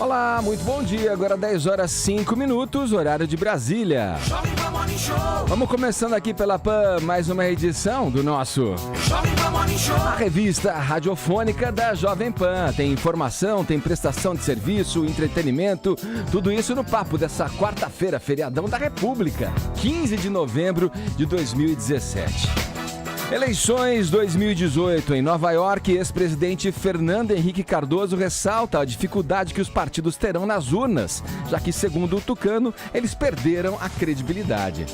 Olá, muito bom dia. Agora 10 horas 5 minutos, horário de Brasília. Vamos começando aqui pela PAN, mais uma edição do nosso a revista radiofônica da Jovem Pan. Tem informação, tem prestação de serviço, entretenimento, tudo isso no papo dessa quarta-feira, feriadão da República, 15 de novembro de 2017. Eleições 2018 em Nova York, ex-presidente Fernando Henrique Cardoso ressalta a dificuldade que os partidos terão nas urnas, já que, segundo o Tucano, eles perderam a credibilidade.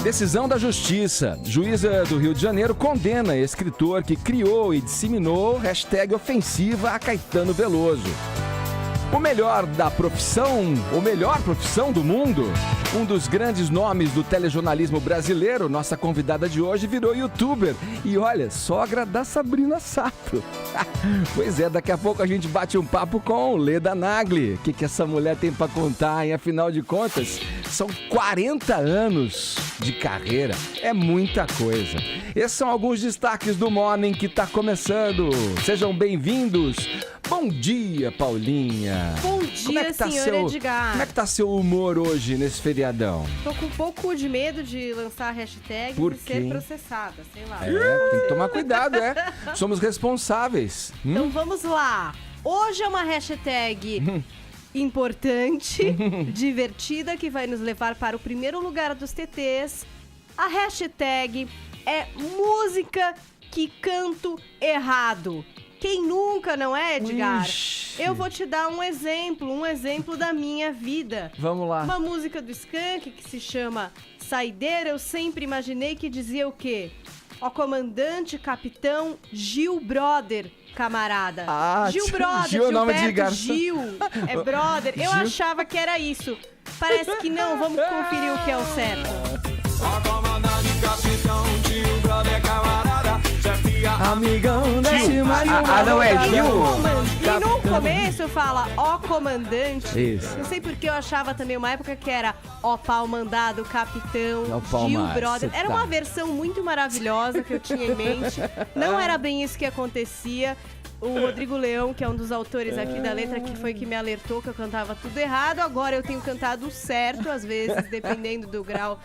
Decisão da Justiça. Juíza do Rio de Janeiro condena escritor que criou e disseminou hashtag ofensiva a Caetano Veloso. O melhor profissão do mundo, um dos grandes nomes do telejornalismo brasileiro, nossa convidada de hoje virou youtuber. E olha, sogra da Sabrina Sato. Pois é, daqui a pouco a gente bate um papo com Leda Nagli. O que essa mulher tem pra contar, hein? Afinal de contas, são 40 anos de carreira. É muita coisa. Esses são alguns destaques do Morning que tá começando. Sejam bem-vindos. Bom dia, Paulinha. Bom dia, senhor Edgar. Como é que tá seu humor hoje, nesse feriadão? Tô com um pouco de medo de lançar a hashtag e ser processada, sei lá. Tem que tomar cuidado, Somos responsáveis. Então vamos lá. Hoje é uma hashtag importante, divertida, que vai nos levar para o primeiro lugar dos TTs. A hashtag é música que canto errado. Quem nunca, não é, Edgar? Ixi. Eu vou te dar um exemplo da minha vida. Vamos lá. Uma música do Skank que se chama Saideira, eu sempre imaginei que dizia o quê? Ó comandante, capitão, Gil Brother, camarada. Gil Brother, Gil é o nome de garçom. Gil, é brother. Eu achava que era isso. Parece que não, vamos conferir o que é o certo. Ó comandante, capitão, Gil Brother, camarada. Amigão da não é Gil? E no começo fala ó comandante. Isso. Não sei porque eu achava também uma época que era ó pau mandado, capitão, Gil Brother. Era uma versão muito maravilhosa que eu tinha em mente. Não era bem isso que acontecia. O Rodrigo Leão, que é um dos autores aqui da letra, que foi que me alertou que eu cantava tudo errado. Agora eu tenho cantado certo, às vezes, dependendo do grau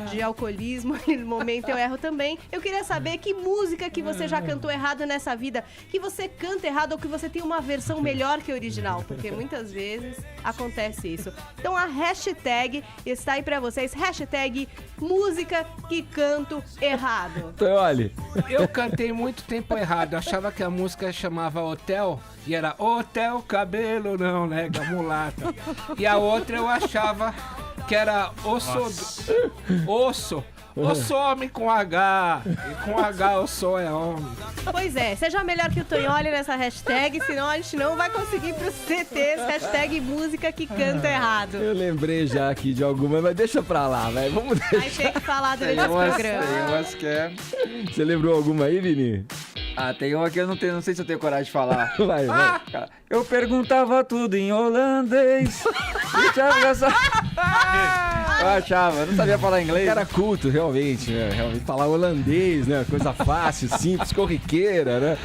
de alcoolismo. No momento eu erro também. Eu queria saber que música que você já cantou errado nessa vida, que você canta errado ou que você tem uma versão melhor que a original, porque muitas vezes acontece isso. Então a hashtag está aí pra vocês, hashtag música que canto errado. Então, olha, eu cantei muito tempo errado, eu achava que a música chamava Hotel e era Hotel Cabelo Não Nega Mulata. E a outra eu achava que era Osso homem com H. E com H o sou é homem. Pois é, seja melhor que o Tonholi nessa hashtag, senão a gente não vai conseguir pros CTs, hashtag música que canta errado. Eu lembrei já aqui de alguma, mas deixa pra lá, velho. Vamos deixar. Aí tem que falar durante esse programa. Tem umas que é... Você lembrou alguma aí, Vini? Tem uma que eu não sei se eu tenho coragem de falar. Vai. Eu perguntava tudo em holandês. Eu achava, eu não sabia falar inglês. Cara culto, realmente, né? Realmente falar holandês, né? Coisa fácil, simples, corriqueira, né?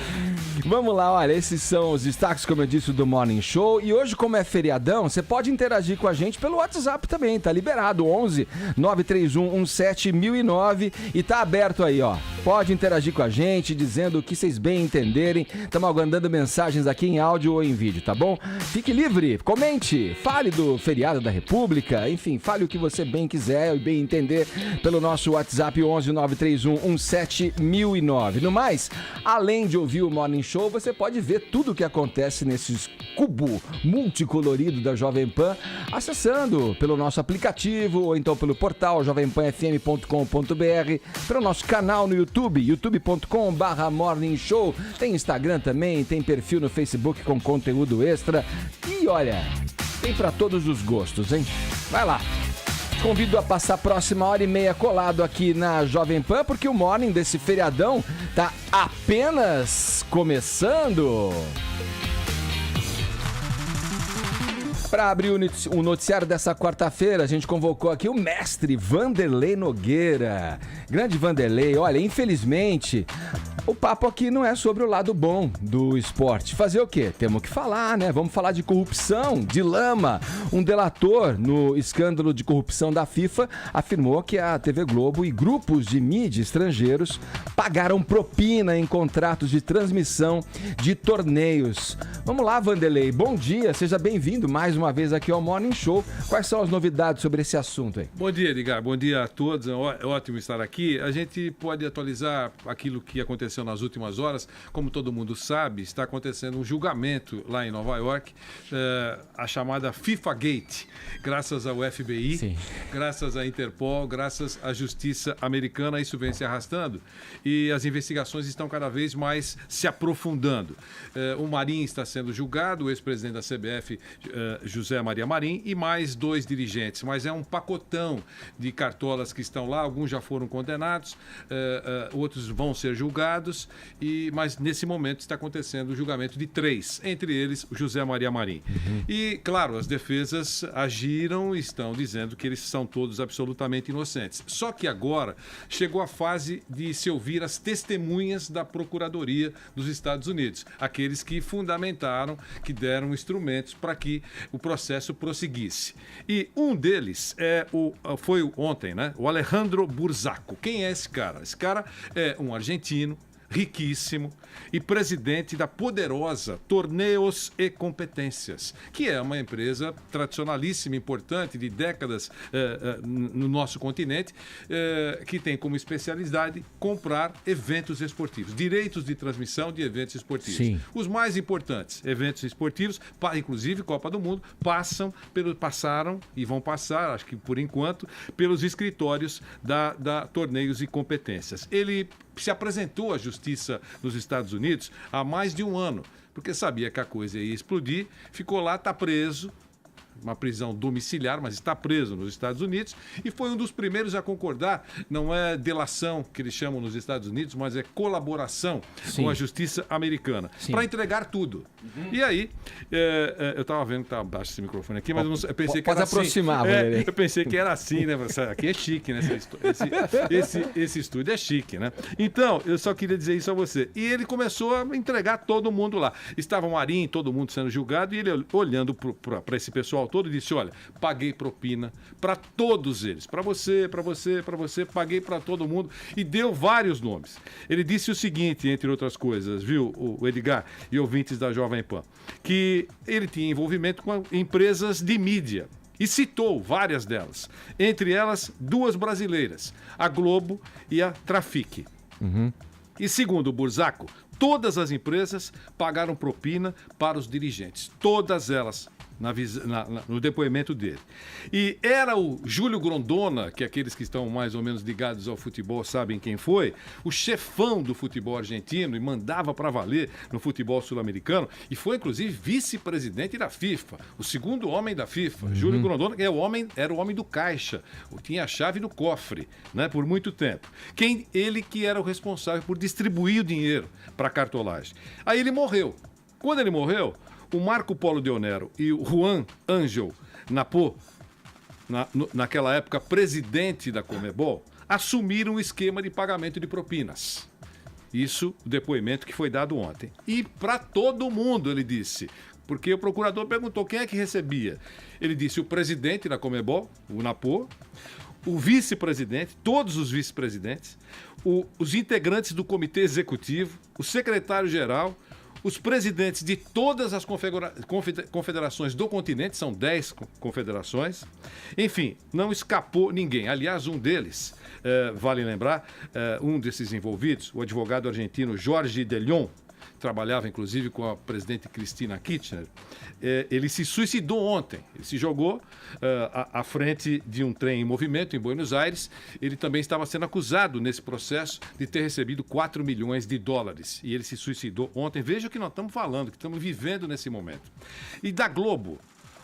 Vamos lá, olha, esses são os destaques, como eu disse, do Morning Show. E hoje, como é feriadão, você pode interagir com a gente pelo WhatsApp também, tá liberado, 11 931 17 1009. E tá aberto aí, ó. Pode interagir com a gente, dizendo o que vocês bem entenderem. Estamos aguardando mensagens aqui em áudio ou em vídeo, tá bom? Fique livre, comente, fale do feriado da República, enfim, fale o que você bem quiser e bem entender pelo nosso WhatsApp 11 931 17 1009. No mais, além de ouvir o Morning Show, você pode ver tudo o que acontece nesses cubo multicolorido da Jovem Pan, acessando pelo nosso aplicativo ou então pelo portal jovempanfm.com.br, pelo nosso canal no YouTube, youtube.com/Morning Show. Tem Instagram também, tem perfil no Facebook com conteúdo extra. E olha, tem pra todos os gostos, hein? Vai lá. Convido a passar a próxima hora e meia colado aqui na Jovem Pan, porque o Morning desse feriadão tá apenas começando. Para abrir o noticiário dessa quarta-feira, a gente convocou aqui o mestre Vanderlei Nogueira. Grande Vanderlei, olha, infelizmente, o papo aqui não é sobre o lado bom do esporte. Fazer o quê? Temos que falar, né? Vamos falar de corrupção, de lama. Um delator no escândalo de corrupção da FIFA afirmou que a TV Globo e grupos de mídia estrangeiros pagaram propina em contratos de transmissão de torneios. Vamos lá, Vanderlei. Bom dia, seja bem-vindo mais uma vez aqui ao Morning Show. Quais são as novidades sobre esse assunto aí? Bom dia, Edgar. Bom dia a todos. É ótimo estar aqui. A gente pode atualizar aquilo que aconteceu nas últimas horas. Como todo mundo sabe, está acontecendo um julgamento lá em Nova York, a chamada FIFA Gate, graças ao FBI, sim, graças à Interpol, graças à Justiça Americana. Isso vem se arrastando e as investigações estão cada vez mais se aprofundando. O Marinho está sendo julgado, o ex-presidente da CBF, José Maria Marinho, e mais 2 dirigentes. Mas é um pacotão de cartolas que estão lá, alguns já foram condenados, outros vão ser julgados, mas nesse momento está acontecendo o julgamento de 3, entre eles o José Maria Marinho. E, claro, as defesas agiram e estão dizendo que eles são todos absolutamente inocentes. Só que agora chegou a fase de se ouvir as testemunhas da Procuradoria dos Estados Unidos, aqueles que fundamentaram, que deram instrumentos para que o processo prosseguisse. E um deles foi ontem, né? O Alejandro Burzaco. Quem é esse cara? Esse cara é um argentino, riquíssimo e presidente da poderosa Torneios e Competências, que é uma empresa tradicionalíssima, importante, de décadas no nosso continente, que tem como especialidade comprar eventos esportivos, direitos de transmissão de eventos esportivos. Sim. Os mais importantes eventos esportivos, inclusive Copa do Mundo, passaram e vão passar, acho que por enquanto, pelos escritórios da Torneios e Competências. Ele se apresentou à Justiça nos Estados Unidos há mais de um ano, porque sabia que a coisa ia explodir, ficou lá, está preso, uma prisão domiciliar, mas está preso nos Estados Unidos, e foi um dos primeiros a concordar. Não é delação que eles chamam nos Estados Unidos, mas é colaboração, sim, com a justiça americana, para entregar tudo. E aí, eu estava vendo que estava baixo esse microfone aqui, mas eu pensei que era assim. Aproximar, eu pensei que era assim, né? Aqui é chique, né? Esse estúdio é chique, né? Então, eu só queria dizer isso a você. E ele começou a entregar todo mundo lá. Estava o Marinho, todo mundo sendo julgado, e ele olhando para esse pessoal todo, disse: olha, paguei propina para todos eles, para você, paguei para todo mundo, e deu vários nomes. Ele disse o seguinte, entre outras coisas, viu, o Edgar e ouvintes da Jovem Pan, que ele tinha envolvimento com empresas de mídia e citou várias delas, entre elas 2 brasileiras, a Globo e a Trafic. E segundo o Burzaco, todas as empresas pagaram propina para os dirigentes, todas elas, no depoimento dele. E era o Júlio Grondona, que aqueles que estão mais ou menos ligados ao futebol sabem quem foi, o chefão do futebol argentino, e mandava para valer no futebol sul-americano, e foi inclusive vice-presidente da FIFA, o segundo homem da FIFA. Júlio Grondona, que era o homem do caixa, tinha a chave do cofre, né, por muito tempo. Ele que era o responsável por distribuir o dinheiro para a cartolagem. Aí ele morreu. Quando ele morreu, o Marco Polo Deonero e o Juan Ángel Napó, naquela época presidente da Conmebol, assumiram o esquema de pagamento de propinas. Isso, o depoimento que foi dado ontem. E para todo mundo, ele disse, porque o procurador perguntou quem é que recebia. Ele disse o presidente da Conmebol, o Napó, o vice-presidente, todos os vice-presidentes, os integrantes do comitê executivo, o secretário-geral, os presidentes de todas as confederações do continente, são 10 confederações. Enfim, não escapou ninguém. Aliás, um deles, vale lembrar, um desses envolvidos, o advogado argentino Jorge de Leon, trabalhava inclusive com a presidente Cristina Kirchner, ele se suicidou ontem. Ele se jogou à frente de um trem em movimento em Buenos Aires. Ele também estava sendo acusado nesse processo de ter recebido 4 milhões de dólares. E ele se suicidou ontem. Veja o que nós estamos falando, que estamos vivendo nesse momento. E da Globo,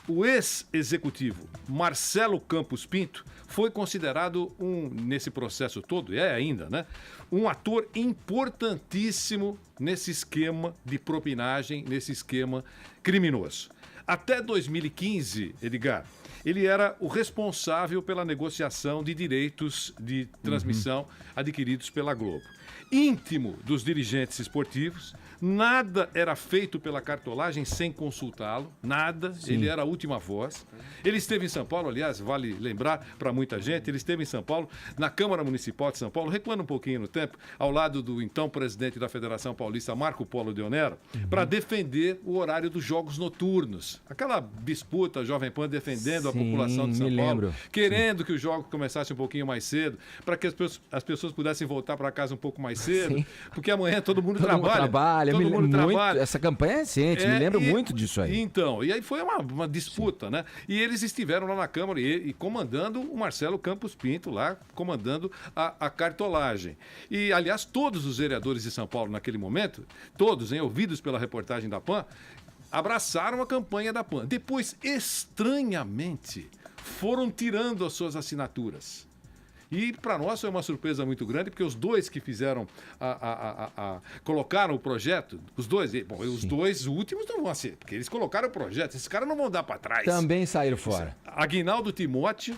o ex-executivo Marcelo Campos Pinto foi considerado nesse processo todo, e é ainda, né? Um ator importantíssimo nesse esquema de propinagem, nesse esquema criminoso. Até 2015, Edgar, ele era o responsável pela negociação de direitos de transmissão adquiridos pela Globo. Íntimo dos dirigentes esportivos, nada era feito pela cartolagem sem consultá-lo, nada, ele era a última voz. Ele esteve em São Paulo, aliás, vale lembrar para muita gente, ele esteve em São Paulo, na Câmara Municipal de São Paulo, recuando um pouquinho no tempo, ao lado do então presidente da Federação Paulista, Marco Polo de Onero, para defender o horário dos jogos noturnos. Aquela disputa, Jovem Pan defendendo a população de São Paulo, querendo que os jogos começassem um pouquinho mais cedo, para que as pessoas pudessem voltar para casa um pouco mais cedo, porque amanhã todo mundo trabalha. Todo mundo trabalha. Essa campanha é recente, me lembro muito disso aí. Então, e aí foi uma disputa, né? E eles estiveram lá na Câmara e comandando o Marcelo Campos Pinto, lá comandando a cartolagem. E, aliás, todos os vereadores de São Paulo naquele momento, todos, ouvidos pela reportagem da PAN, abraçaram a campanha da PAN. Depois, estranhamente, foram tirando as suas assinaturas. E para nós foi uma surpresa muito grande, porque os dois que fizeram, colocaram o projeto, os dois últimos não vão ser, porque eles colocaram o projeto, esses caras não vão dar para trás. Também saíram fora. Aguinaldo Timóteo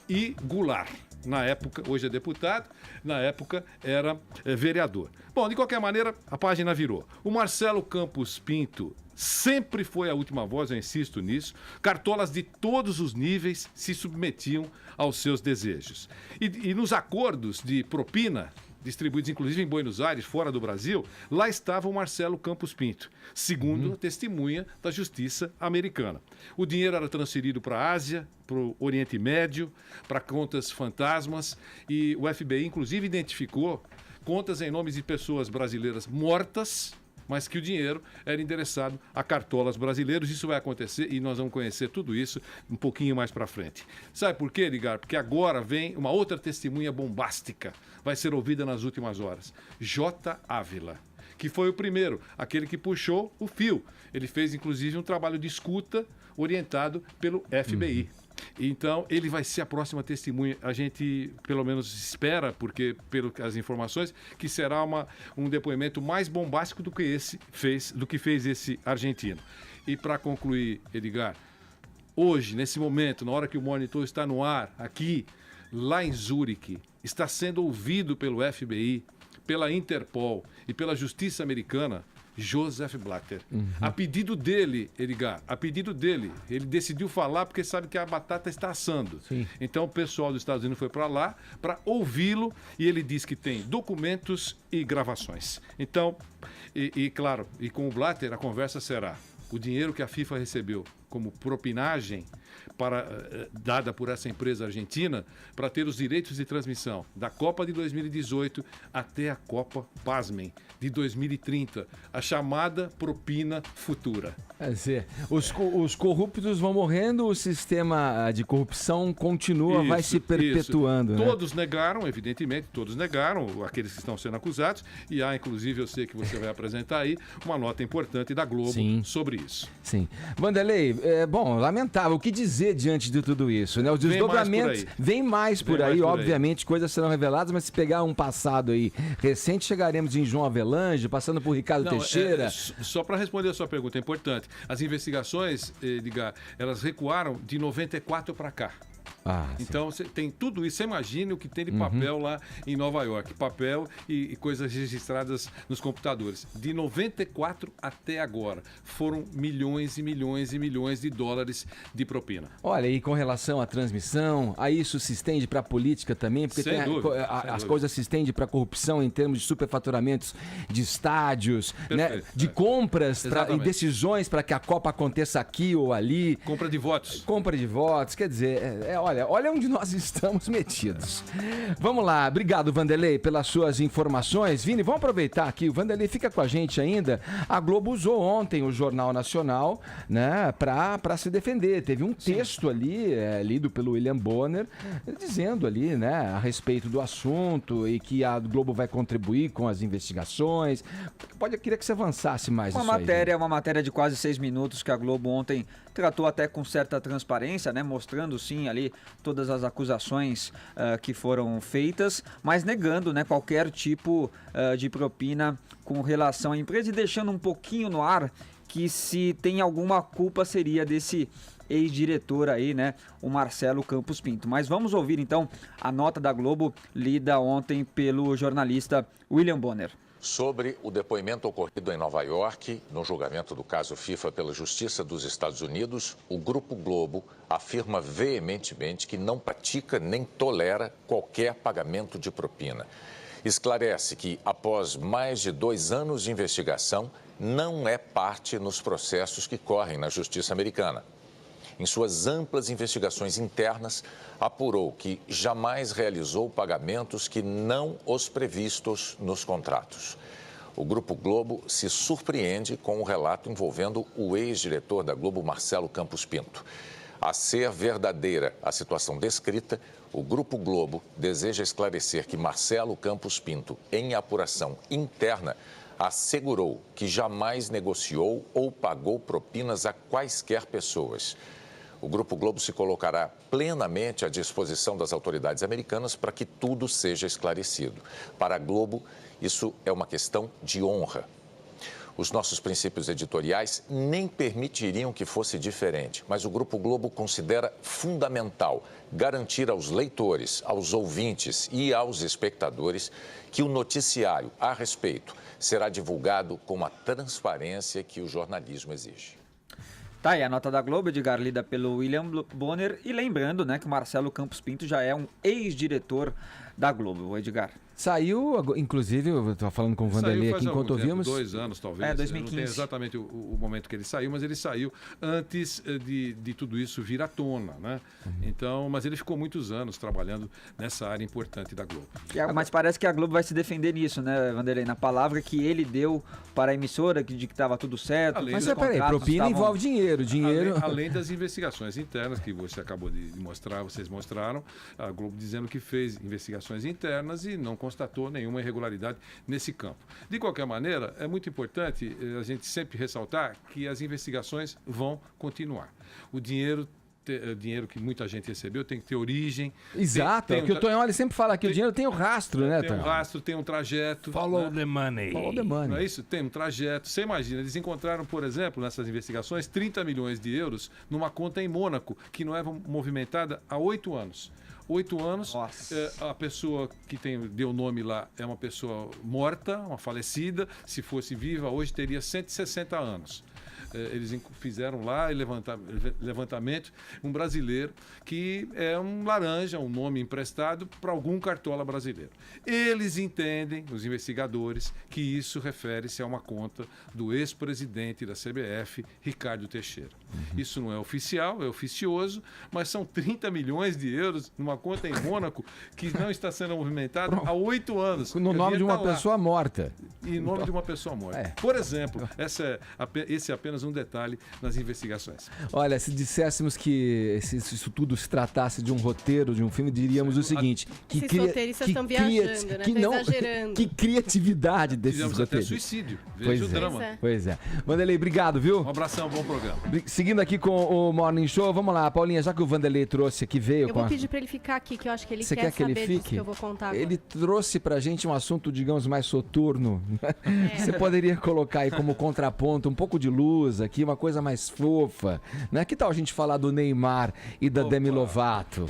e Goulart. Na época, hoje é deputado, na época era vereador. Bom, de qualquer maneira, a página virou. O Marcelo Campos Pinto sempre foi a última voz, eu insisto nisso. Cartolas de todos os níveis se submetiam aos seus desejos. E nos acordos de propina, distribuídos inclusive em Buenos Aires, fora do Brasil, lá estava o Marcelo Campos Pinto, segundo a testemunha da justiça americana. O dinheiro era transferido para a Ásia, para o Oriente Médio, para contas fantasmas, e o FBI inclusive identificou contas em nomes de pessoas brasileiras mortas, mas que o dinheiro era endereçado a cartolas brasileiros. Isso vai acontecer e nós vamos conhecer tudo isso um pouquinho mais para frente. Sabe por quê, Edgar? Porque agora vem uma outra testemunha bombástica, vai ser ouvida nas últimas horas. J. Ávila, que foi o primeiro, aquele que puxou o fio. Ele fez, inclusive, um trabalho de escuta orientado pelo FBI. Então, ele vai ser a próxima testemunha. A gente, pelo menos, espera, porque, pelas informações, que será um depoimento mais bombástico do que fez esse argentino. E para concluir, Edgar, hoje, nesse momento, na hora que o Monitor está no ar, aqui, lá em Zurique, está sendo ouvido pelo FBI, pela Interpol e pela Justiça Americana, Joseph Blatter. A pedido dele, Edgar, ele decidiu falar porque sabe que a batata está assando. Sim. Então o pessoal dos Estados Unidos foi para lá para ouvi-lo e ele diz que tem documentos e gravações. Então, claro, e com o Blatter a conversa será: o dinheiro que a FIFA recebeu como propinagem dada por essa empresa argentina para ter os direitos de transmissão da Copa de 2018 até a Copa, pasmem, de 2030, a chamada propina futura. Quer dizer, os corruptos vão morrendo, o sistema de corrupção continua, vai se perpetuando. Né? Todos negaram, evidentemente, aqueles que estão sendo acusados, e há, inclusive, eu sei que você vai apresentar aí, uma nota importante da Globo sobre isso. Sim. Vanderlei, lamentável, o que dizer diante de tudo isso, né? Os desdobramentos vem mais por aí, obviamente, coisas serão reveladas, mas se pegar um passado aí recente, chegaremos em João Avelange, passando por Ricardo Teixeira. Só para responder a sua pergunta, é importante. As investigações, Edgar, elas recuaram de 94 para cá. Então, você tem tudo isso. Você imagina o que tem de papel lá em Nova York. Papel e coisas registradas nos computadores. De 94 até agora, foram milhões e milhões e milhões de dólares de propina. Olha, e com relação à transmissão, aí isso se estende para a política também? Porque as coisas se estendem para a corrupção em termos de superfaturamentos de estádios, né? De compras e decisões para que a Copa aconteça aqui ou ali. Compra de votos. Quer dizer, olha onde nós estamos metidos. Vamos lá, obrigado, Vanderlei, pelas suas informações. Vini, vamos aproveitar aqui, o Vanderlei fica com a gente ainda. A Globo usou ontem o Jornal Nacional, né, para se defender. Teve um texto ali, lido pelo William Bonner, dizendo ali, né, a respeito do assunto e que a Globo vai contribuir com as investigações. Eu queria que você avançasse mais isso aí. Uma matéria de quase 6 minutos que a Globo ontem tratou até com certa transparência, né, mostrando sim ali todas as acusações que foram feitas, mas negando, né, qualquer tipo de propina com relação à empresa e deixando um pouquinho no ar que se tem alguma culpa seria desse ex-diretor aí, né, o Marcelo Campos Pinto. Mas vamos ouvir então a nota da Globo lida ontem pelo jornalista William Bonner. Sobre o depoimento ocorrido em Nova York, no julgamento do caso FIFA pela Justiça dos Estados Unidos, o Grupo Globo afirma veementemente que não pratica nem tolera qualquer pagamento de propina. Esclarece que, após mais de 2 anos de investigação, não é parte nos processos que correm na Justiça americana. Em suas amplas investigações internas, apurou que jamais realizou pagamentos que não os previstos nos contratos. O Grupo Globo se surpreende com o relato envolvendo o ex-diretor da Globo, Marcelo Campos Pinto. A ser verdadeira a situação descrita, o Grupo Globo deseja esclarecer que Marcelo Campos Pinto, em apuração interna, assegurou que jamais negociou ou pagou propinas a quaisquer pessoas. O Grupo Globo se colocará plenamente à disposição das autoridades americanas para que tudo seja esclarecido. Para a Globo, isso é uma questão de honra. Os nossos princípios editoriais nem permitiriam que fosse diferente, mas o Grupo Globo considera fundamental garantir aos leitores, aos ouvintes e aos espectadores que o noticiário a respeito será divulgado com a transparência que o jornalismo exige. Tá aí a nota da Globo, Edgar, lida pelo William Bonner. E lembrando, né, que o Marcelo Campos Pinto já é um ex-diretor da Globo, Edgar. Saiu, inclusive, eu estava falando com o Vanderlei aqui enquanto ouvimos. 2 anos, talvez. 2015. Não tem exatamente o momento que ele saiu, mas ele saiu antes de tudo isso vir à tona, né? Então, mas ele ficou muitos anos trabalhando nessa área importante da Globo. Mas parece que a Globo vai se defender nisso, né, Vanderlei? Na palavra que ele deu para a emissora, de que estava tudo certo. Além Mas dos peraí, propina envolve dinheiro. Além das investigações internas que você acabou de mostrar, vocês mostraram, a Globo dizendo que fez investigações internas e não constatou nenhuma irregularidade nesse campo. De qualquer maneira, é muito importante a gente sempre ressaltar que as investigações vão continuar. O dinheiro que muita gente recebeu tem que ter origem. Exato, é o que o Tonholi sempre fala que o dinheiro tem o rastro, né, Tem um rastro, tem um trajeto. Follow the money. Follow the money. Não é isso? Tem um trajeto. Você imagina, eles encontraram, por exemplo, nessas investigações, 30 milhões de euros numa conta em Mônaco, que não é movimentada há 8 anos. 8 anos, a pessoa que deu o nome lá é uma pessoa morta, uma falecida. Se fosse viva, hoje teria 160 anos. Eles fizeram lá levantamento, um brasileiro que é um laranja, um nome emprestado para algum cartola brasileiro. Eles entendem, os investigadores, que isso refere-se a uma conta do ex-presidente da CBF, Ricardo Teixeira. Isso não é oficial, é oficioso, mas são 30 milhões de euros numa conta em Mônaco que não está sendo movimentada há 8 anos. No nome de uma pessoa morta. Em nome de uma pessoa morta. Por exemplo, esse é apenas um detalhe nas investigações. Olha, se disséssemos que isso tudo se tratasse de um roteiro, de um filme, diríamos o seguinte... Esses roteiristas estão viajando, né? Estão exagerando. Que criatividade desses Fizemos roteiros. até suicídio. Veja o drama. Pois é. Vanderlei, obrigado, viu? Um abração, bom programa. Seguindo aqui com o Morning Show, vamos lá, Paulinha, já que o Vanderlei trouxe aqui, veio eu com vou pedir pra ele ficar aqui, que eu acho que ele Você quer que ele saber fique? disso que eu vou contar agora. Ele trouxe pra gente um assunto, digamos, mais soturno. Você poderia colocar aí como contraponto um pouco de luz aqui, uma coisa mais fofa, né? Que tal a gente falar do Neymar e da Demi Lovato?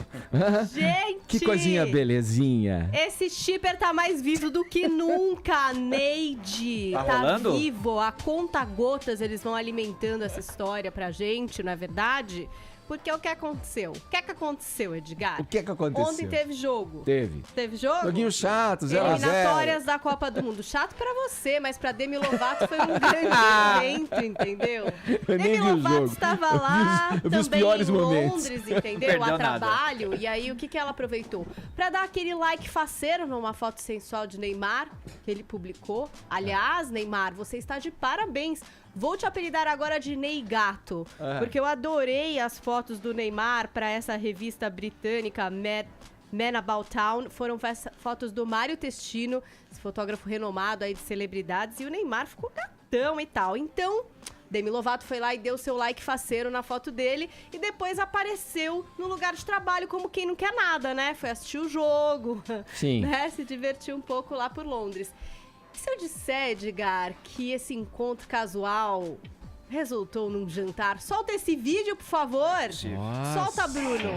Gente! Que coisinha belezinha. Esse shipper tá mais vivo do que nunca, Neide. Tá rolando? Vivo, a conta-gotas eles vão alimentando essa história pra gente, não é verdade? Porque o que aconteceu? O que aconteceu, Edgar? O que aconteceu? Ontem teve jogo. Teve Jogo? Joguinho chato, 0-0. Eliminatórias da Copa do Mundo. Chato pra você, mas pra Demi Lovato foi um grande evento, entendeu? Eu nem Demi vi o Lovato jogo. estava lá eu vi os também piores em momentos. Londres, entendeu? Perdeu A nada. trabalho. E aí, o que ela aproveitou? Pra dar aquele like faceiro numa foto sensual de Neymar, que ele publicou. Aliás, Neymar, você está de parabéns. Vou te apelidar agora de Ney Gato, porque eu adorei as fotos do Neymar para essa revista britânica Man About Town. Foram fotos do Mário Testino, esse fotógrafo renomado aí de celebridades, e o Neymar ficou gatão e tal. Então, Demi Lovato foi lá e deu seu like faceiro na foto dele e depois apareceu no lugar de trabalho como quem não quer nada, né? Foi assistir o jogo, Sim. né? Se divertir um pouco lá por Londres. E se eu disser, Edgar, que esse encontro casual resultou num jantar. Solta esse vídeo, por favor. Nossa. Solta, Bruno.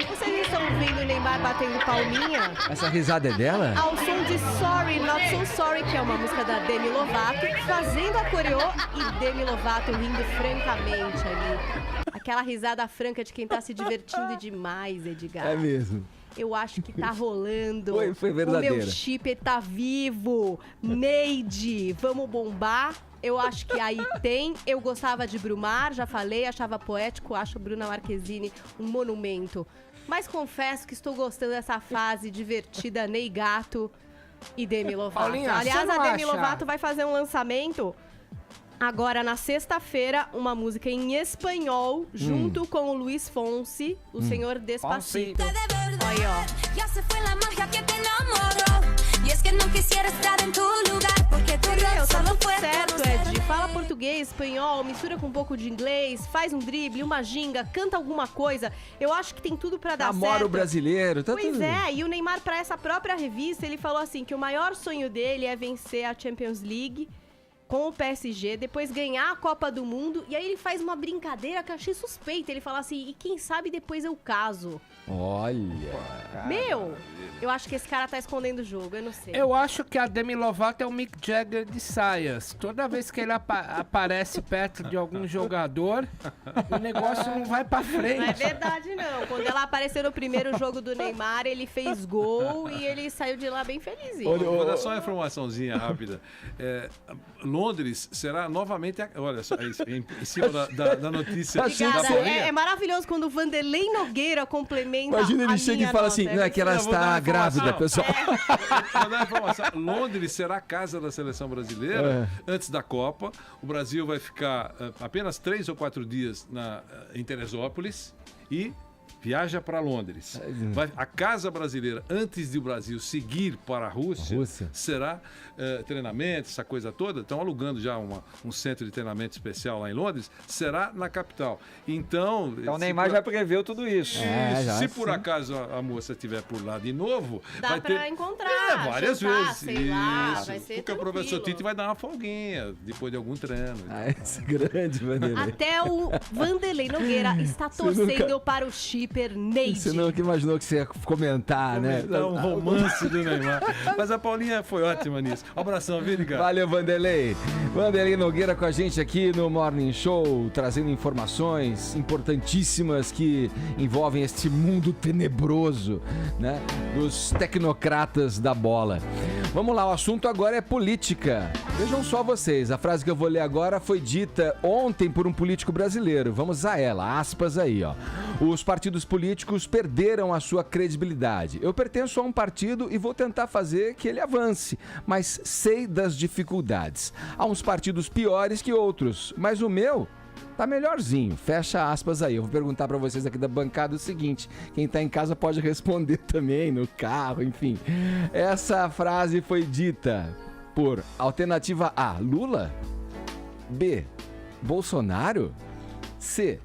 Vocês estão vendo o Neymar batendo palminha? Essa risada é dela? Ao som de Sorry, Not So Sorry, que é uma música da Demi Lovato, fazendo a coreô e Demi Lovato rindo francamente ali. Aquela risada franca de quem tá se divertindo demais, Edgar. É mesmo. Eu acho que tá rolando. Foi o verdadeira. meu chip tá vivo. Neide, vamos bombar? Eu acho que aí tem. Eu gostava de Brumar, já falei, achava poético, acho Bruna Marquezine um monumento. Mas confesso que estou gostando dessa fase divertida Ney Gato e Demi Lovato. Paulinha, Aliás, você a não Demi acha? Lovato vai fazer um lançamento agora na sexta-feira, uma música em espanhol, junto com o Luiz Fonsi, o Senhor Despacito. Aí, ó. Ya se fue la magia que te enamoró. Y es que no quisiera estar en tu lugar, porque tu Meu, rol tá solo tudo fue certo, conocer. Ed. Fala português, espanhol, mistura com um pouco de inglês, faz um drible, uma ginga, canta alguma coisa. Eu acho que tem tudo pra dar Namora certo. o brasileiro, tá Pois tudo. é, e o Neymar, pra essa própria revista, ele falou assim, que o maior sonho dele é vencer a Champions League com o PSG, depois ganhar a Copa do Mundo, e aí ele faz uma brincadeira que eu achei suspeita. Ele fala assim, e quem sabe depois eu caso. Olha. Meu, eu acho que esse cara tá escondendo o jogo, eu não sei. Eu acho que a Demi Lovato é o Mick Jagger de saias. Toda vez que ele aparece perto de algum jogador, o negócio não vai pra frente. Não é verdade, não. Quando ela apareceu no primeiro jogo do Neymar, ele fez gol e ele saiu de lá bem felizinho. Vou dar só uma informaçãozinha rápida. Londres será novamente. Olha só, em cima da notícia. Achei que da Obrigada. Paulinha. É maravilhoso quando o Vanderlei Nogueira complementa. Imagina ele a chega e minha fala nota. assim, não é que ela Eu vou dar está uma grávida, informação. pessoal. Vou dar uma informação. Londres será a casa da seleção brasileira antes da Copa. O Brasil vai ficar apenas 3 ou 4 dias em Teresópolis e viaja para Londres. A casa brasileira, antes de o Brasil seguir para a Rússia. Será treinamento, essa coisa toda. Estão alugando já um centro de treinamento especial lá em Londres. Será na capital. Então Então o Neymar já preveu tudo isso. se por acaso a moça estiver por lá de novo, Dá vai pra ter encontrar, várias jantar, vezes. sei lá, Isso. vai ser Porque o tranquilo. professor Tite vai dar uma folguinha depois de algum treino. Esse grande Vanderlei. Até o Vanderlei Nogueira está torcendo para o shipper Neide. Você nunca imaginou que você ia comentar, né? Então, um romance do Neymar. Mas a Paulinha foi ótima nisso. Um abração, viu, Ligar? Valeu, Vanderlei. Vanderlei Nogueira com a gente aqui no Morning Show, trazendo informações importantíssimas que envolvem este mundo tenebroso, né? Dos tecnocratas da bola. Vamos lá, o assunto agora é política. Vejam só vocês, a frase que eu vou ler agora foi dita ontem por um político brasileiro. Vamos a ela, aspas aí, ó. Os partidos políticos perderam a sua credibilidade. Eu pertenço a um partido e vou tentar fazer que ele avance, mas sei das dificuldades. Há uns partidos piores que outros, mas o meu tá melhorzinho. Fecha aspas aí. Eu vou perguntar pra vocês aqui da bancada o seguinte, quem tá em casa pode responder também, no carro, enfim. Essa frase foi dita por alternativa A, Lula, B, Bolsonaro, C,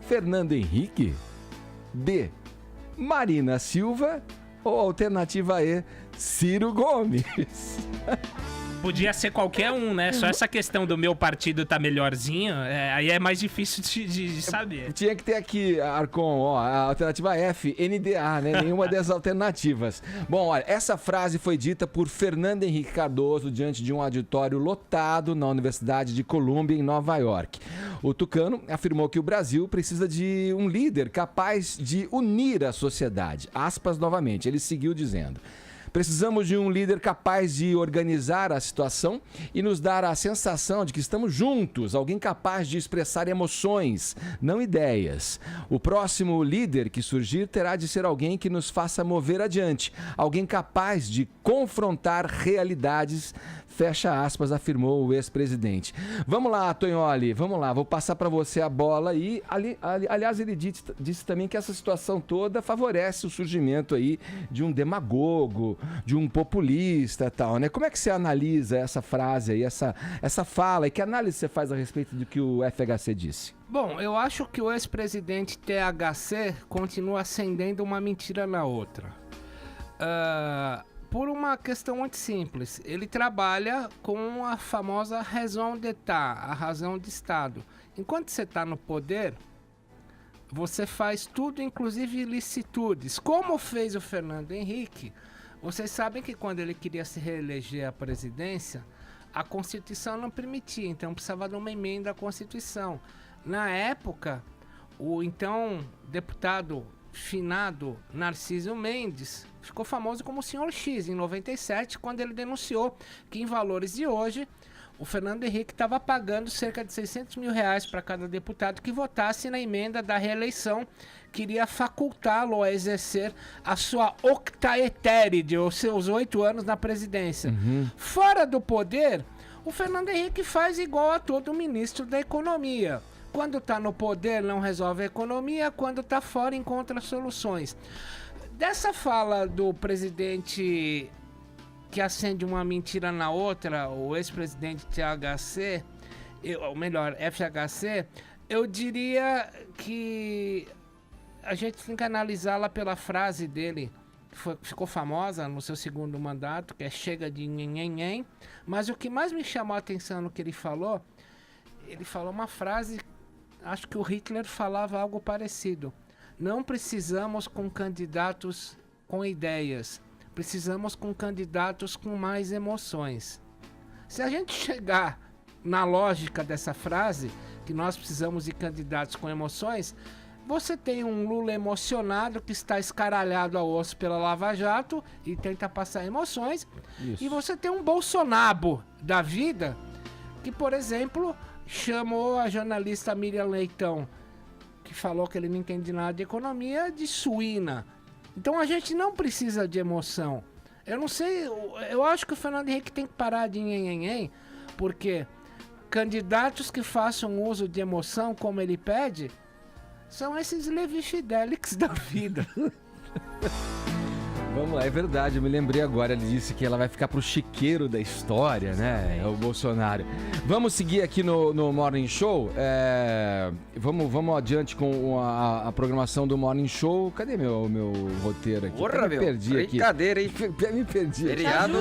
Fernando Henrique, D, Marina Silva ou alternativa E, Ciro Gomes? Podia ser qualquer um, né? Só essa questão do meu partido tá melhorzinho, aí é mais difícil de saber. Tinha que ter aqui, Arcon, ó, a alternativa F, NDA, né? Nenhuma das alternativas. Bom, olha, essa frase foi dita por Fernando Henrique Cardoso diante de um auditório lotado na Universidade de Columbia, em Nova York. O tucano afirmou que o Brasil precisa de um líder capaz de unir a sociedade. Aspas novamente, ele seguiu dizendo: precisamos de um líder capaz de organizar a situação e nos dar a sensação de que estamos juntos, alguém capaz de expressar emoções, não ideias. O próximo líder que surgir terá de ser alguém que nos faça mover adiante, alguém capaz de confrontar realidades, fecha aspas, afirmou o ex-presidente. Vamos lá, Tonholi, vamos lá, vou passar para você a bola e, aliás, ele disse também que essa situação toda favorece o surgimento aí de um demagogo, de um populista e tal, né? Como é que você analisa essa frase aí, essa fala, e que análise você faz a respeito do que o FHC disse? Bom, eu acho que o ex-presidente THC continua acendendo uma mentira na outra. por uma questão muito simples. Ele trabalha com a famosa raison d'etat, a razão de Estado. Enquanto você está no poder, você faz tudo, inclusive ilicitudes. Como fez o Fernando Henrique. Vocês sabem que quando ele queria se reeleger à presidência, a Constituição não permitia, então precisava de uma emenda à Constituição. Na época, o então deputado finado Narciso Mendes ficou famoso como o Sr. X em 97, quando ele denunciou que em valores de hoje o Fernando Henrique estava pagando cerca de R$600 mil para cada deputado que votasse na emenda da reeleição, que iria facultá-lo a exercer a sua octaetéride, os seus 8 anos na presidência. Fora do poder, o Fernando Henrique faz igual a todo ministro da economia. Quando está no poder, não resolve a economia, quando está fora, encontra soluções. Dessa fala do presidente que acende uma mentira na outra, o ex-presidente THC, ou melhor, FHC, eu diria que a gente tem que analisá-la pela frase dele, que ficou famosa no seu segundo mandato, que é chega de nhenhenhen, mas o que mais me chamou a atenção no que ele falou uma frase, acho que o Hitler falava algo parecido. Não precisamos com candidatos com ideias, precisamos com candidatos com mais emoções. Se a gente chegar na lógica dessa frase, que nós precisamos de candidatos com emoções, você tem um Lula emocionado que está escaralhado ao osso pela Lava Jato e tenta passar emoções. Isso. E você tem um Bolsonaro da vida que, por exemplo, chamou a jornalista Miriam Leitão, que falou que ele não entende nada de economia, de suína. Então a gente não precisa de emoção. Eu não sei, eu acho que o Fernando Henrique tem que parar de nhenhenhen, porque candidatos que façam uso de emoção como ele pede, são esses Levi Fidelix da vida. Vamos lá, é verdade, eu me lembrei agora, ele disse que ela vai ficar pro chiqueiro da história, né, o Bolsonaro. Vamos seguir aqui no Morning Show, vamos adiante com a programação do Morning Show. Cadê meu roteiro aqui? Porra, me perdi aqui. Brincadeira, hein? Me perdi. Feriado.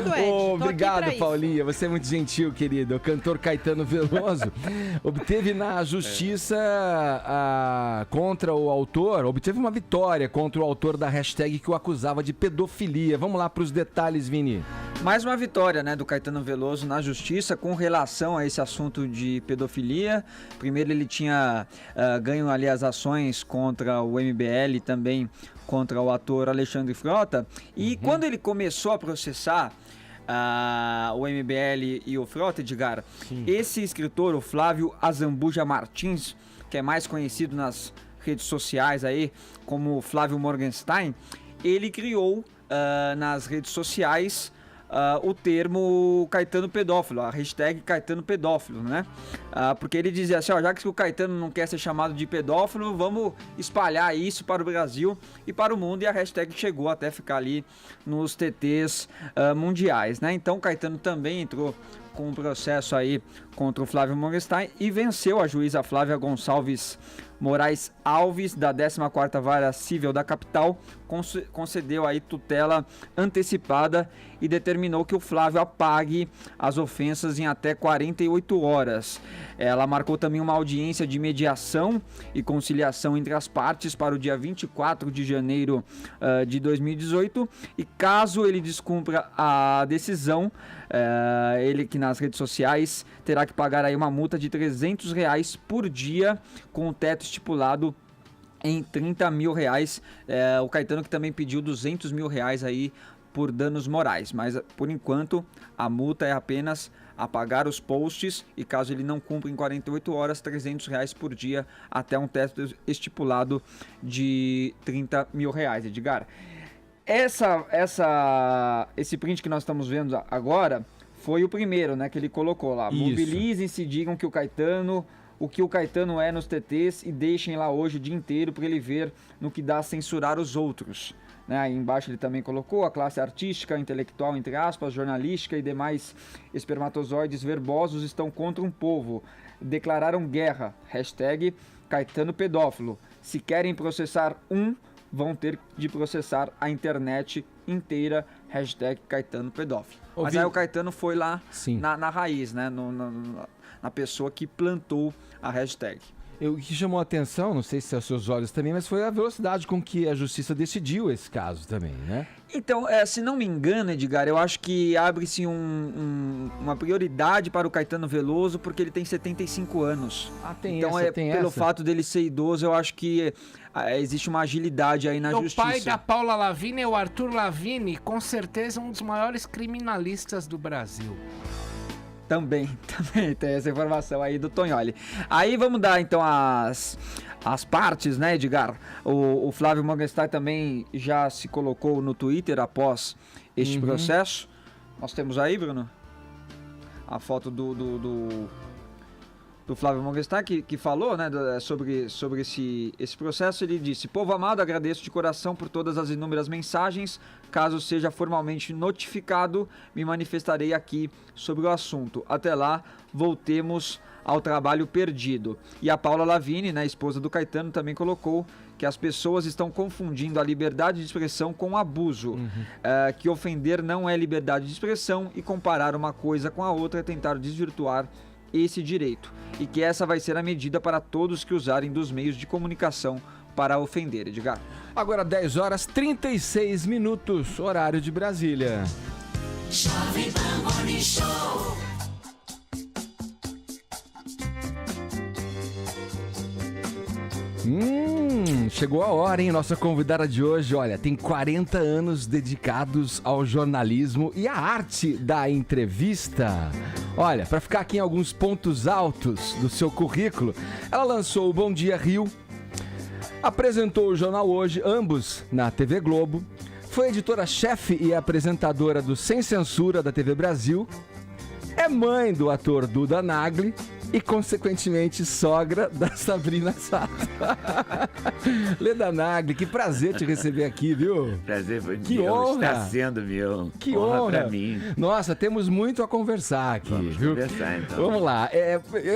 Obrigado, Paulinha, você é muito gentil, querido. O cantor Caetano Veloso obteve na justiça contra o autor, obteve uma vitória contra o autor da hashtag que o acusava de pedofilia. Vamos lá para os detalhes, Vini. Mais uma vitória, né, do Caetano Veloso na justiça com relação a esse assunto de pedofilia. Primeiro ele tinha ganho ali as ações contra o MBL e também contra o ator Alexandre Frota. E quando ele começou a processar o MBL e o Frota, Edgar, esse escritor, o Flávio Azambuja Martins, que é mais conhecido nas redes sociais aí como Flávio Morgenstein, ele criou nas redes sociais o termo Caetano Pedófilo, a hashtag Caetano Pedófilo, né? Porque ele dizia assim, já que o Caetano não quer ser chamado de pedófilo, vamos espalhar isso para o Brasil e para o mundo, e a hashtag chegou até ficar ali nos TTs mundiais, né? Então o Caetano também entrou com um processo aí contra o Flávio Morgenstein e venceu a juíza Flávia Gonçalves Moraes Alves, da 14ª Vara Civil da capital, concedeu aí tutela antecipada e determinou que o Flávio apague as ofensas em até 48 horas. Ela marcou também uma audiência de mediação e conciliação entre as partes para o dia 24 de janeiro de 2018, e caso ele descumpra a decisão, ele que nas redes sociais terá que pagar aí uma multa de R$300 por dia, com o teto estipulado em R$30 mil. O Caetano que também pediu R$200 mil aí por danos morais, mas por enquanto a multa é apenas apagar os posts e, caso ele não cumpra em 48 horas, R$300 por dia, até um teto estipulado de R$30 mil, Edgar. Esse print que nós estamos vendo agora foi o primeiro, né, que ele colocou lá. Isso. Mobilizem-se, digam que o que o Caetano é nos TTs e deixem lá hoje o dia inteiro para ele ver no que dá a censurar os outros. Né? Aí embaixo ele também colocou: a classe artística, intelectual, entre aspas, jornalística e demais espermatozoides verbosos estão contra um povo. Declararam guerra. Hashtag Caetano Pedófilo. Se querem processar vão ter de processar a internet inteira, #Caetano pedófilo. Mas aí o Caetano foi lá na raiz, né? Na pessoa que plantou a hashtag. O que chamou a atenção, não sei se é aos seus olhos também, mas foi a velocidade com que a justiça decidiu esse caso também, né? Então, se não me engano, Edgar, eu acho que abre-se uma prioridade para o Caetano Veloso porque ele tem 75 anos. Tem então, pelo fato dele ser idoso, eu acho que existe uma agilidade aí na justiça. O pai da Paula Lavigne é o Arthur Lavigne, com certeza um dos maiores criminalistas do Brasil. Também tem essa informação aí do Tonholi. Aí vamos dar então as partes, né, Edgar? O Flávio Morgenstern também já se colocou no Twitter após este processo. Nós temos aí, Bruno, a foto do Flávio Morgenstern que falou, né, sobre esse processo. Ele disse: povo amado, agradeço de coração por todas as inúmeras mensagens. Caso seja formalmente notificado, me manifestarei aqui sobre o assunto. Até lá, voltemos ao trabalho perdido. E a Paula Lavigne, né, esposa do Caetano, também colocou que as pessoas estão confundindo a liberdade de expressão com abuso, que ofender não é liberdade de expressão e comparar uma coisa com a outra é tentar desvirtuar esse direito, e que essa vai ser a medida para todos que usarem dos meios de comunicação para ofender, Edgar. Agora 10 horas 36 minutos, horário de Brasília. Jovem Pan Morning Show. Chegou a hora, hein? Nossa convidada de hoje, olha, tem 40 anos dedicados ao jornalismo e à arte da entrevista. Olha, para ficar aqui em alguns pontos altos do seu currículo, ela lançou o Bom Dia Rio, apresentou o Jornal Hoje, ambos na TV Globo, foi editora-chefe e apresentadora do Sem Censura da TV Brasil, é mãe do ator Duda Nagli e, consequentemente, sogra da Sabrina Sato. Leda Nagli, que prazer te receber aqui, viu? Prazer foi que meu, honra. Está sendo meu. Que honra pra mim. Nossa, temos muito a conversar aqui, Vamos viu? conversar, então. Vamos lá.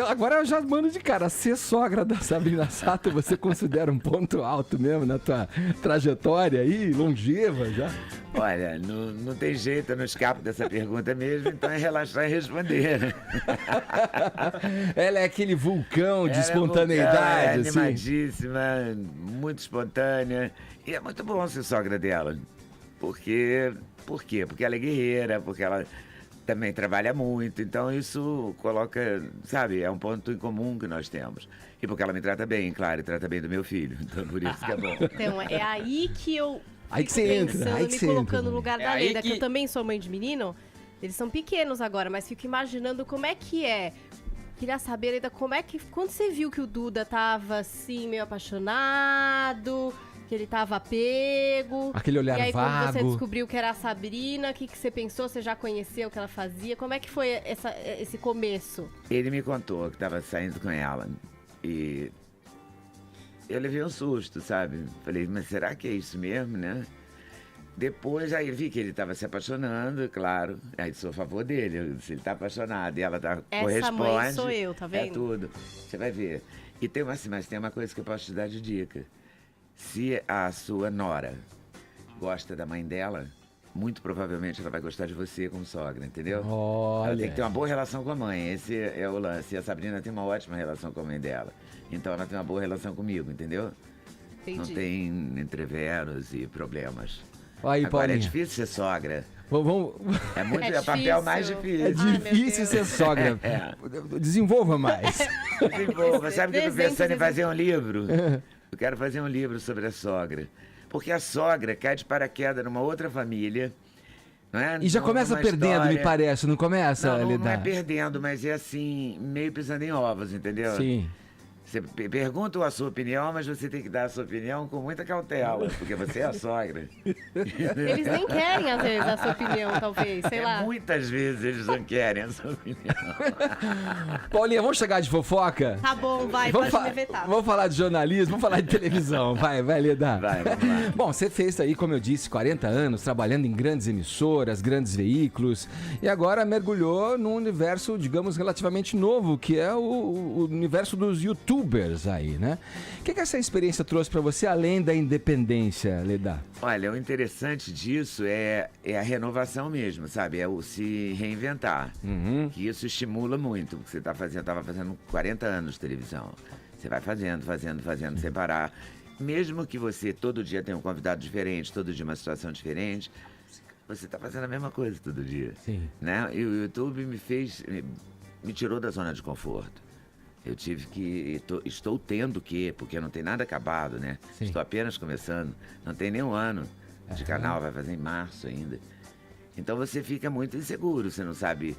Agora eu já mando de cara, ser sogra da Sabrina Sato, você considera um ponto alto mesmo na tua trajetória aí, longeva já? Olha, não tem jeito, eu não escapo dessa pergunta mesmo, então é relaxar e responder. Ela é aquele vulcão de espontaneidade, assim. Animadíssima, muito espontânea. E é muito bom ser sogra dela. Por quê? Porque ela é guerreira, porque ela também trabalha muito. Então isso coloca, sabe, é um ponto em comum que nós temos. E porque ela me trata bem, claro, e trata bem do meu filho. Então por isso que é bom. Então, é aí que eu... Aí que você entra, aí que você colocando no lugar da Leda, que eu que também sou mãe de menino. Eles são pequenos agora, mas fico imaginando como é que é. Queria saber, Leda, como é que... Quando você viu que o Duda tava, assim, meio apaixonado, que ele tava pego... Aquele olhar vago. E aí, quando você descobriu que era a Sabrina, o que você pensou? Você já conheceu o que ela fazia? Como é que foi esse começo? Ele me contou que estava saindo com ela e eu levei um susto, sabe? Falei, mas será que é isso mesmo, né? Depois aí vi que ele estava se apaixonando, claro. Aí sou a favor dele, se ele está apaixonado e ela corresponde. Essa mãe sou eu, tá vendo? É tudo. Você vai ver. E mas tem uma coisa que eu posso te dar de dica. Se a sua nora gosta da mãe dela, muito provavelmente ela vai gostar de você como sogra, entendeu? Olha. Ela tem que ter uma boa relação com a mãe, esse é o lance. E a Sabrina tem uma ótima relação com a mãe dela. Então ela tem uma boa relação comigo, entendeu? Entendi. Não tem entreveros e problemas. Aí, Agora Paulinha. é difícil ser sogra. Vamos... É muito É o papel difícil. mais difícil. É difícil ser sogra. Desenvolva mais. Desenvolva. Sabe que eu tô pensando em fazer um livro? É. Eu quero fazer um livro sobre a sogra. Porque a sogra cai de paraquedas numa outra família. Não é? E já começa Numa perdendo, história. me parece, não começa, Não é Leda? perdendo, mas é assim, meio pisando em ovos, entendeu? Sim. Você pergunta a sua opinião, mas você tem que dar a sua opinião com muita cautela, porque você é a sogra. Eles nem querem, às vezes, a sua opinião, talvez, sei lá. Muitas vezes eles não querem a sua opinião. Paulinha, vamos chegar de fofoca? Tá bom, vai, Vamos pode me vetar. Vamos falar de jornalismo, vamos falar de televisão. Vai, Leda. Vai, vamos lá. Bom, você fez aí, como eu disse, 40 anos, trabalhando em grandes emissoras, grandes veículos, e agora mergulhou num universo, digamos, relativamente novo, que é o universo dos youtubers. youtubers aí, né? O que essa experiência trouxe para você, além da independência, Leda? Olha, o interessante disso é a renovação mesmo, sabe? É o se reinventar. Que isso estimula muito, porque você tava fazendo 40 anos de televisão. Você vai fazendo, sem parar. Mesmo que você todo dia tenha um convidado diferente, todo dia uma situação diferente, você está fazendo a mesma coisa todo dia. Sim. Né? E o YouTube me tirou da zona de conforto. Eu tive que, estou tendo que, porque não tem nada acabado, né? Sim. Estou apenas começando, não tem nem um ano de canal, vai fazer em março ainda. Então você fica muito inseguro, você não sabe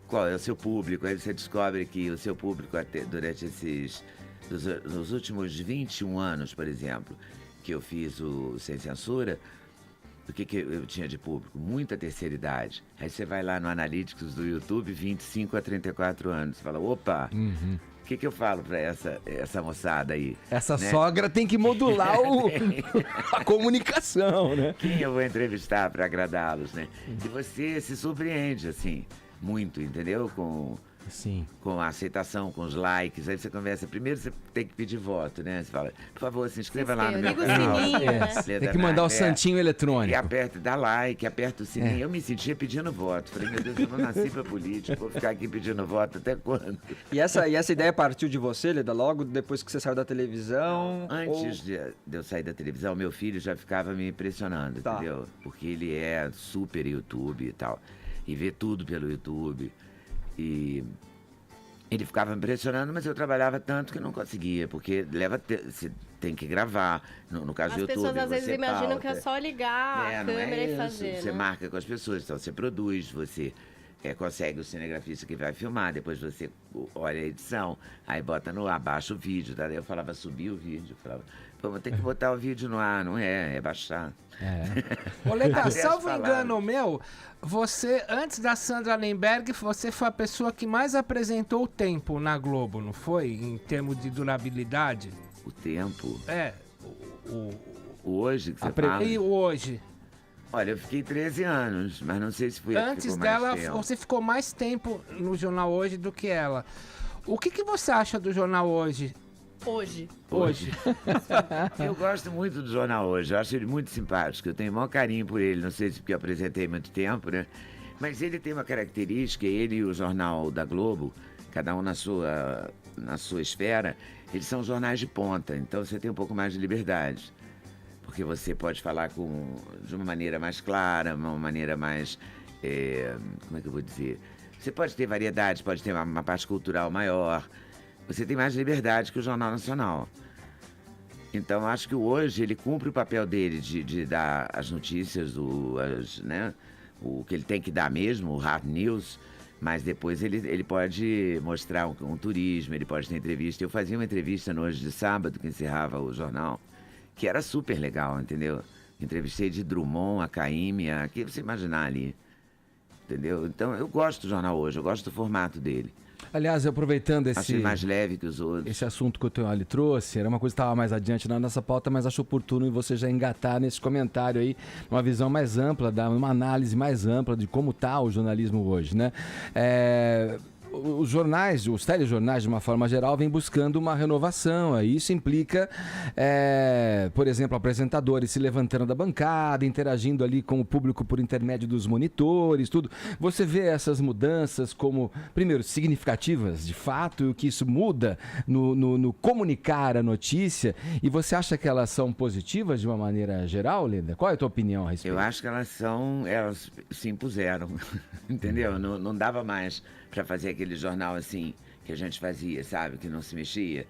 qual é o seu público, aí você descobre que o seu público durante nos últimos 21 anos, por exemplo, que eu fiz o Sem Censura, o que eu tinha de público? Muita terceira idade. Aí você vai lá no Analytics do YouTube, 25 a 34 anos. Você fala, opa, o que eu falo pra essa moçada aí? Essa né? sogra tem que modular a comunicação, né? Quem eu vou entrevistar pra agradá-los, né? E você se surpreende, assim, muito, entendeu? Sim. Com a aceitação, com os likes, aí você conversa. Primeiro você tem que pedir voto, né? Você fala, por favor, se inscreva lá no meu liga o canal. sininho, né? Tem que mandar o santinho eletrônico. E aperta, dá like, aperta o sininho. Eu me sentia pedindo voto. Falei, meu Deus, eu não nasci pra político, vou ficar aqui pedindo voto até quando? E essa ideia partiu de você, Leda, logo depois que você saiu da televisão? Antes de eu sair da televisão, meu filho já ficava me impressionando, entendeu? Porque ele é super YouTube e tal. E vê tudo pelo YouTube. E ele ficava me impressionando, mas eu trabalhava tanto que não conseguia, porque você tem que gravar. No caso do YouTube, as pessoas às vezes imaginam pauta. que é só ligar a câmera e fazer, Você né? marca com as pessoas, então você produz, você consegue o cinegrafista que vai filmar, depois você olha a edição, aí bota no ar, baixa o vídeo, tá? Eu falava, subir o vídeo, eu falava, pô, vou ter que botar o vídeo no ar, não é baixar. Ô, Leda, Até salvo as engano meu, você, antes da Sandra Nemberg, você foi a pessoa que mais apresentou o tempo na Globo, não foi? Em termos de durabilidade? O tempo? É. O hoje que você fala? E hoje? Olha, eu fiquei 13 anos, mas não sei se foi eu que Antes ficou mais dela, tempo. você ficou mais tempo no Jornal Hoje do que ela. O que você acha do Jornal Hoje? Hoje. Eu gosto muito do Jornal Hoje, eu acho ele muito simpático, eu tenho o maior carinho por ele, não sei se porque eu apresentei muito tempo, né? Mas ele tem uma característica, ele e o Jornal da Globo, cada um na sua esfera, eles são jornais de ponta, então você tem um pouco mais de liberdade. Porque você pode falar de uma maneira mais clara, uma maneira mais... como é que eu vou dizer? Você pode ter variedade, pode ter uma parte cultural maior. Você tem mais liberdade que o Jornal Nacional. Então, acho que hoje ele cumpre o papel dele de dar as notícias, né? O que ele tem que dar mesmo, o hard news, mas depois ele pode mostrar um turismo, ele pode ter entrevista. Eu fazia uma entrevista no Hoje de Sábado, que encerrava o jornal, que era super legal, entendeu? Entrevistei de Drummond, a Caymmi, o que você imaginar ali, entendeu? Então, eu gosto do Jornal Hoje, eu gosto do formato dele. Aliás, aproveitando Achei mais leve que os outros. Esse assunto que o Tonholi trouxe, era uma coisa que estava mais adiante na nossa pauta, mas acho oportuno você já engatar nesse comentário aí, uma visão mais ampla, uma análise mais ampla de como está o jornalismo hoje, né? Os jornais, os telejornais, de uma forma geral, vêm buscando uma renovação. Aí isso implica, por exemplo, apresentadores se levantando da bancada, interagindo ali com o público por intermédio dos monitores, tudo. Você vê essas mudanças como, primeiro, significativas, de fato, e o que isso muda no comunicar a notícia, e você acha que elas são positivas de uma maneira geral, Leda? Qual é a tua opinião a respeito? Eu acho que elas se impuseram, entendeu? Não dava mais para fazer aquele jornal assim que a gente fazia, sabe? Que não se mexia.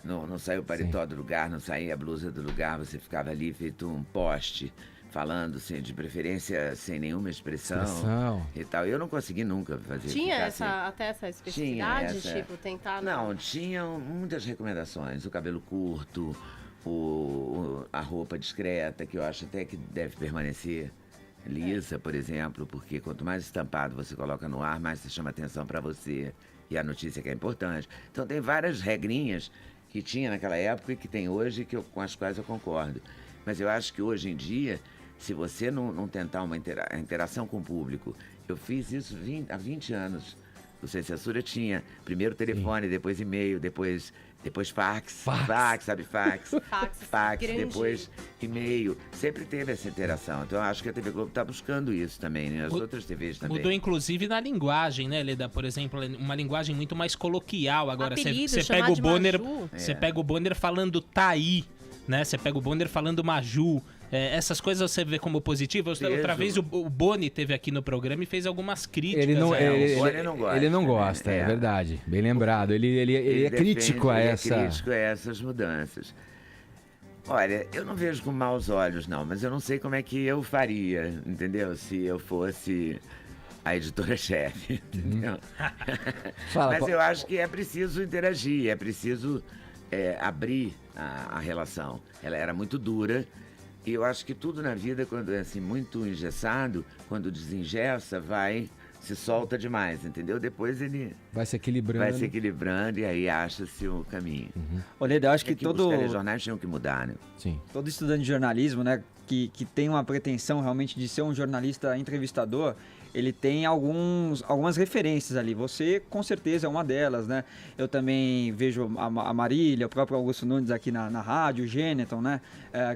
Não saiu o paletó do lugar, não saía a blusa do lugar, você ficava ali feito um poste, falando assim, de preferência sem nenhuma expressão e tal. Eu não consegui nunca fazer. Tinha até essa especificidade, tipo, tentar... Não, tinha muitas recomendações. O cabelo curto, a roupa discreta, que eu acho até que deve permanecer. Lisa, por exemplo, porque quanto mais estampado você coloca no ar, mais você chama atenção para você. E a notícia que é importante. Então tem várias regrinhas que tinha naquela época e que tem hoje com as quais eu concordo. Mas eu acho que hoje em dia, se você não tentar uma interação com o público, eu fiz isso há 20 anos O Sem Censura tinha primeiro telefone, depois e-mail, depois fax. Fax, sabe fax? Fax, grande. depois e-mail. Sempre teve essa interação. Então eu acho que a TV Globo está buscando isso também, né? As outras TVs também. Mudou inclusive na linguagem, né, Leda? Por exemplo, uma linguagem muito mais coloquial. Agora você pega o Bonner, você pega o Bonner falando Thaí, né? Você pega o Bonner falando Maju. Essas coisas você vê como positivo. Outra vez o Boni esteve aqui no programa e fez algumas críticas. Ele não gosta. Ele não gosta, né? é verdade. Bem lembrado. Ele é crítico a essa... Ele é crítico a essas mudanças. Olha, eu não vejo com maus olhos, não, mas eu não sei como é que eu faria, entendeu? Se eu fosse a editora-chefe, entendeu? Mas eu acho que é preciso interagir, é preciso abrir a relação. Ela era muito dura. E eu acho que tudo na vida, quando é assim, muito engessado, quando desengessa, se solta demais, entendeu? Depois ele vai se equilibrando e aí acha-se o caminho. Ô, Leda, eu acho que Os todo... telejornais tinham que mudar, né? Sim. Todo estudante de jornalismo, né, que tem uma pretensão realmente de ser um jornalista entrevistador, ele tem algumas referências ali. Você, com certeza, é uma delas, né? Eu também vejo a Marília, o próprio Augusto Nunes aqui na rádio, o Gêneton, né?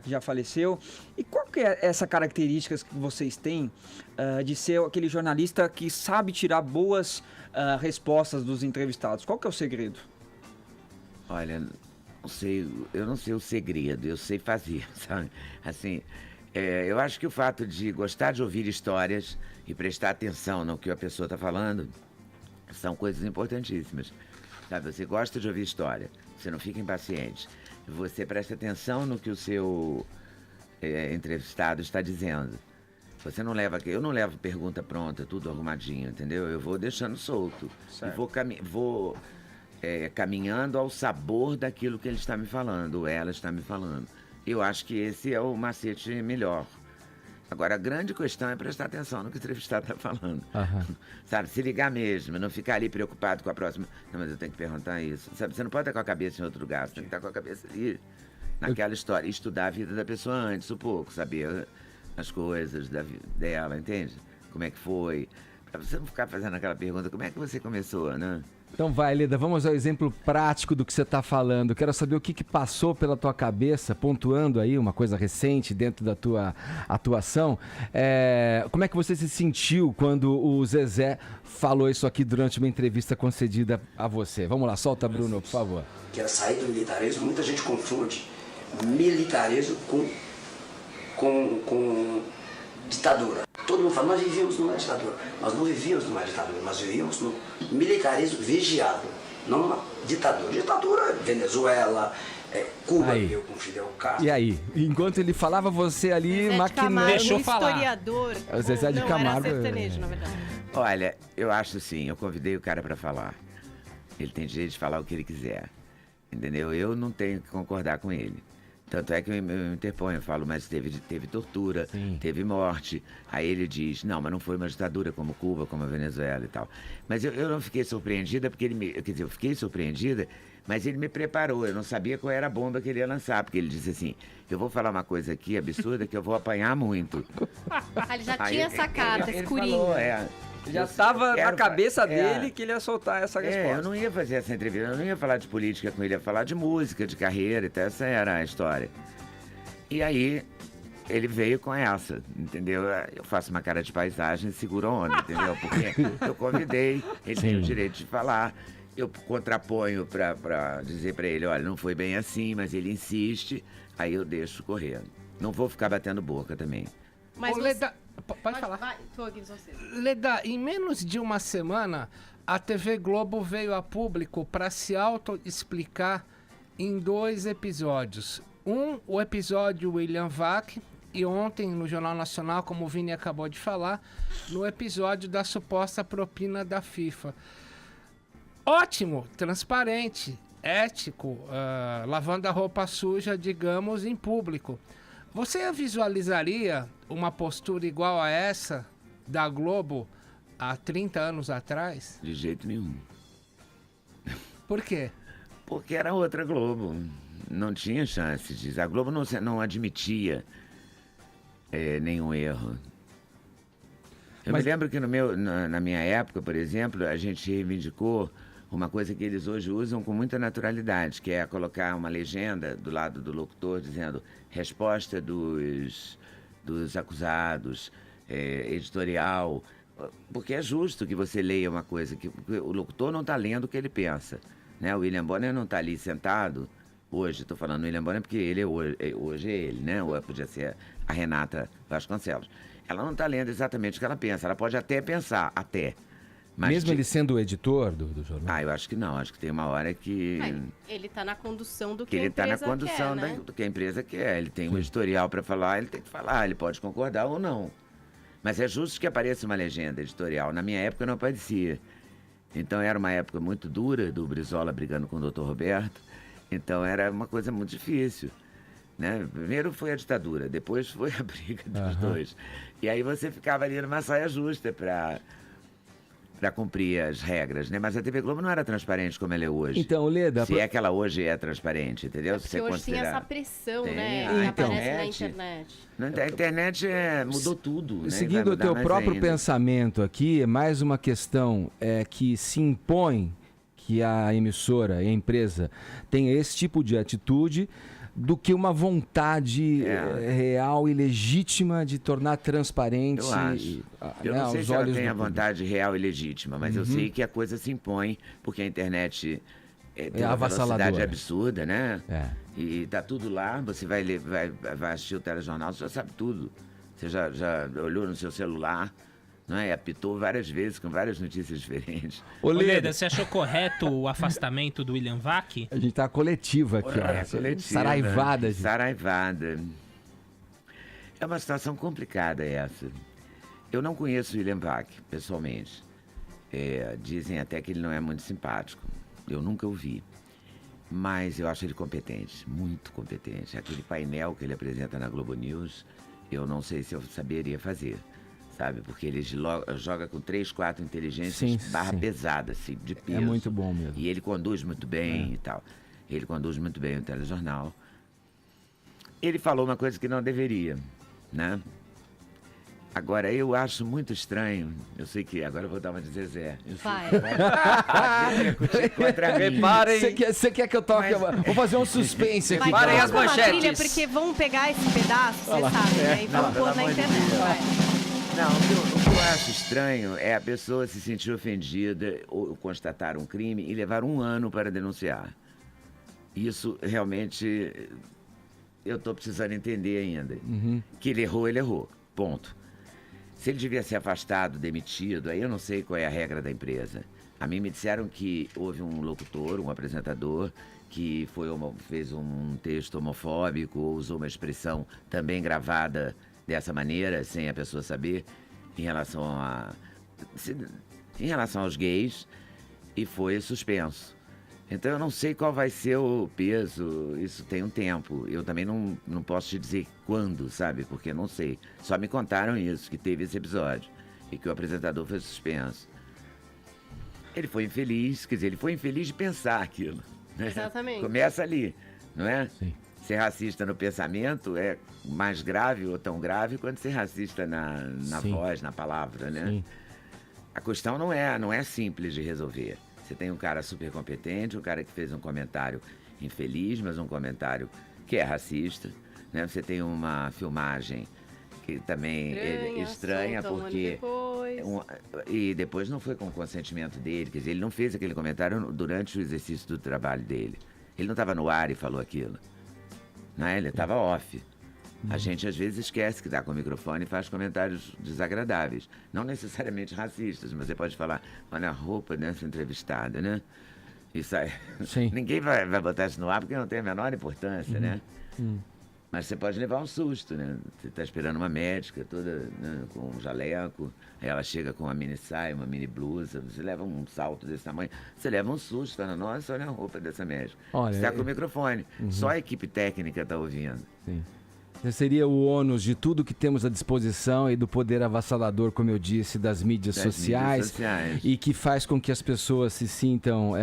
Que já faleceu. E qual que é essa característica que vocês têm de ser aquele jornalista que sabe tirar boas respostas dos entrevistados? Qual que é o segredo? Olha, eu não sei o segredo, eu sei fazer, sabe? Assim, eu acho que o fato de gostar de ouvir histórias e prestar atenção no que a pessoa está falando são coisas importantíssimas. Sabe, você gosta de ouvir história, você não fica impaciente, você presta atenção no que o seu entrevistado está dizendo. Você não leva, eu não levo pergunta pronta, tudo arrumadinho, entendeu? Eu vou deixando solto. Certo. E vou caminhando ao sabor daquilo que ele está me falando, ou ela está me falando. Eu acho que esse é o macete melhor. Agora, a grande questão é prestar atenção no que o entrevistado está falando. Sabe, se ligar mesmo, não ficar ali preocupado com a próxima. Não, mas eu tenho que perguntar isso. Sabe, você não pode estar com a cabeça em outro lugar, você tem que estar com a cabeça ali, naquela história. Estudar a vida da pessoa antes, um pouco, saber as coisas dela, entende? Como é que foi. Pra você não ficar fazendo aquela pergunta, como é que você começou, né? Então vai, Leda, vamos ao exemplo prático do que você está falando. Quero saber o que passou pela tua cabeça, pontuando aí uma coisa recente dentro da tua atuação. Como é que você se sentiu quando o Zezé falou isso aqui durante uma entrevista concedida a você? Vamos lá, solta, Bruno, por favor. Quero sair do militarismo. Muita gente confunde militarismo com ditadura. Todo mundo fala, nós vivíamos numa ditadura. Nós não vivíamos numa ditadura, nós vivíamos no militarismo vigiado, não numa ditadura. Ditadura, Venezuela, Cuba, eu com Fidel Castro. E aí? Enquanto ele falava, você ali maquinando... Deixou historiador. O Zezé de Camargo... Era sertanejo, na verdade. Olha, eu acho assim, eu convidei o cara para falar. Ele tem direito de falar o que ele quiser, entendeu? Eu não tenho que concordar com ele. Tanto é que eu me interponho, eu falo, mas teve tortura, teve morte. Aí ele diz, não, mas não foi uma ditadura como Cuba, como a Venezuela e tal. Mas eu não fiquei surpreendida, porque eu fiquei surpreendida, mas ele me preparou, eu não sabia qual era a bomba que ele ia lançar, porque ele disse assim, eu vou falar uma coisa aqui absurda que eu vou apanhar muito. Ele já tinha essa carta, escurinha. Ele falou, já estava na cabeça dele que ele ia soltar essa resposta. Eu não ia fazer essa entrevista, eu não ia falar de política com ele, ia falar de música, de carreira, então essa era a história. E aí, ele veio com essa, entendeu? Eu faço uma cara de paisagem e seguro a onda, entendeu? Porque eu convidei, ele tem o direito de falar, eu contraponho pra dizer pra ele, olha, não foi bem assim, mas ele insiste, aí eu deixo correr. Não vou ficar batendo boca também. Mas Leda, pode falar. Vai, tô aqui, você. Leda, em menos de uma semana, a TV Globo veio a público para se auto-explicar em 2 episódios. O episódio William Vac, e ontem no Jornal Nacional, como o Vini acabou de falar, no episódio da suposta propina da FIFA. Ótimo, transparente, ético, lavando a roupa suja, digamos, em público. Você visualizaria uma postura igual a essa da Globo há 30 anos atrás? De jeito nenhum. Por quê? Porque era outra Globo. Não tinha chance disso. A Globo não admitia nenhum erro. Eu me lembro que na minha época, por exemplo, a gente reivindicou uma coisa que eles hoje usam com muita naturalidade, que é colocar uma legenda do lado do locutor dizendo resposta dos acusados, editorial, porque é justo que você leia uma coisa, que o locutor não está lendo o que ele pensa, né? O William Bonner não está ali sentado, hoje, estou falando do William Bonner porque ele hoje é ele, né? Ou podia ser a Renata Vasconcelos. Ela não está lendo exatamente o que ela pensa, ela pode até pensar, mas mesmo ele sendo o editor do jornal? Eu acho que não, acho que tem uma hora que... Ele está na condução do que ele a empresa está na condução quer, né? do que a empresa quer. Ele tem um editorial para falar, ele tem que falar, ele pode concordar ou não. Mas é justo que apareça uma legenda editorial. Na minha época não aparecia. Então era uma época muito dura do Brizola brigando com o Dr. Roberto. Então era uma coisa muito difícil, né? Primeiro foi a ditadura, depois foi a briga dos dois. E aí você ficava ali numa saia justa para cumprir as regras, né? Mas a TV Globo não era transparente como ela é hoje. Então, Leda... Se é que ela hoje é transparente, entendeu? Porque hoje tem essa pressão, né? Que aparece na internet. A internet mudou tudo, né? Seguindo o teu próprio pensamento aqui, é mais uma questão que se impõe que a emissora e a empresa tenha esse tipo de atitude do que uma vontade real e legítima de tornar transparente. Eu acho. Eu não sei se ela tem a vontade real e legítima, mas eu sei que a coisa se impõe, porque a internet tem uma velocidade absurda, né? E tá tudo lá, você vai assistir o telejornal, você já sabe tudo. Você já olhou no seu celular, né? E apitou várias vezes com várias notícias diferentes. Ô, Leda, você achou correto o afastamento do William Vac? A gente tá coletiva aqui, coletiva. Saraivada. Saraivada. É uma situação complicada essa. Eu não conheço o William Vac, pessoalmente. Dizem até que ele não é muito simpático. Eu nunca o vi. Mas eu acho ele competente, muito competente. Aquele painel que ele apresenta na Globo News, eu não sei se eu saberia fazer. Sabe? Porque ele joga com 3, 4 inteligências pesada, assim, de peso. É muito bom mesmo. E ele conduz muito bem e tal. Ele conduz muito bem o telejornal. Ele falou uma coisa que não deveria, né? Agora, eu acho muito estranho. Eu sei que agora eu vou dar uma de Zezé. Vai. Preparem. Você quer que eu toque? Vou fazer um suspense aqui. Preparem as manchetes. Porque vão pegar esse pedaço, você sabe, né? E vão pôr na internet. Vai. Não, o que eu acho estranho é a pessoa se sentir ofendida ou constatar um crime e levar 1 ano para denunciar. Isso realmente eu estou precisando entender ainda. Que ele errou, ponto. Se ele devia ser afastado, demitido, aí eu não sei qual é a regra da empresa. A mim me disseram que houve um locutor, um apresentador, que fez um texto homofóbico ou usou uma expressão também gravada dessa maneira, sem a pessoa saber, em relação aos gays, e foi suspenso. Então eu não sei qual vai ser o peso, isso tem um tempo. Eu também não posso te dizer quando, sabe? Porque eu não sei. Só me contaram isso, que teve esse episódio, e que o apresentador foi suspenso. Ele foi infeliz, quer dizer, ele foi infeliz de pensar aquilo. Né? Exatamente. Começa ali, não é? Sim. Ser racista no pensamento é mais grave ou tão grave quanto ser racista na voz, na palavra, né? Sim. A questão não é simples de resolver. Você tem um cara super competente, um cara que fez um comentário infeliz, mas um comentário que é racista, né? Você tem uma filmagem que também é estranha porque... E depois não foi com o consentimento dele, quer dizer, ele não fez aquele comentário durante o exercício do trabalho dele. Ele não estava no ar e falou aquilo. Né? Ele estava off. A gente às vezes esquece que está com o microfone e faz comentários desagradáveis. Não necessariamente racistas, mas você pode falar, olha a roupa dessa entrevistada, né? Isso aí. Ninguém vai botar isso no ar porque não tem a menor importância, né? Mas você pode levar um susto, né? Você está esperando uma médica toda, né, com um jaleco, aí ela chega com uma mini saia, uma mini blusa, você leva um salto desse tamanho, você leva um susto, fala, nossa, olha a roupa dessa médica. Você está com o microfone, só a equipe técnica está ouvindo. Sim. Seria o ônus de tudo que temos à disposição e do poder avassalador, como eu disse, das mídias sociais, e que faz com que as pessoas se sintam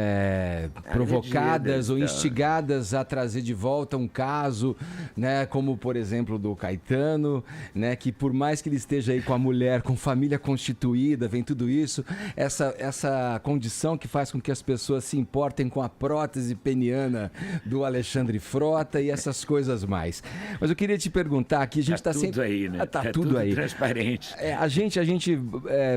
provocadas ou instigadas a trazer de volta um caso, né, como por exemplo do Caetano, né, que por mais que ele esteja aí com a mulher, com família constituída, vem tudo isso, essa condição que faz com que as pessoas se importem com a prótese peniana do Alexandre Frota e essas coisas mais. Mas eu queria te perguntar aqui, a gente tá sempre... aí, né? Tá tudo aí. Transparente. A gente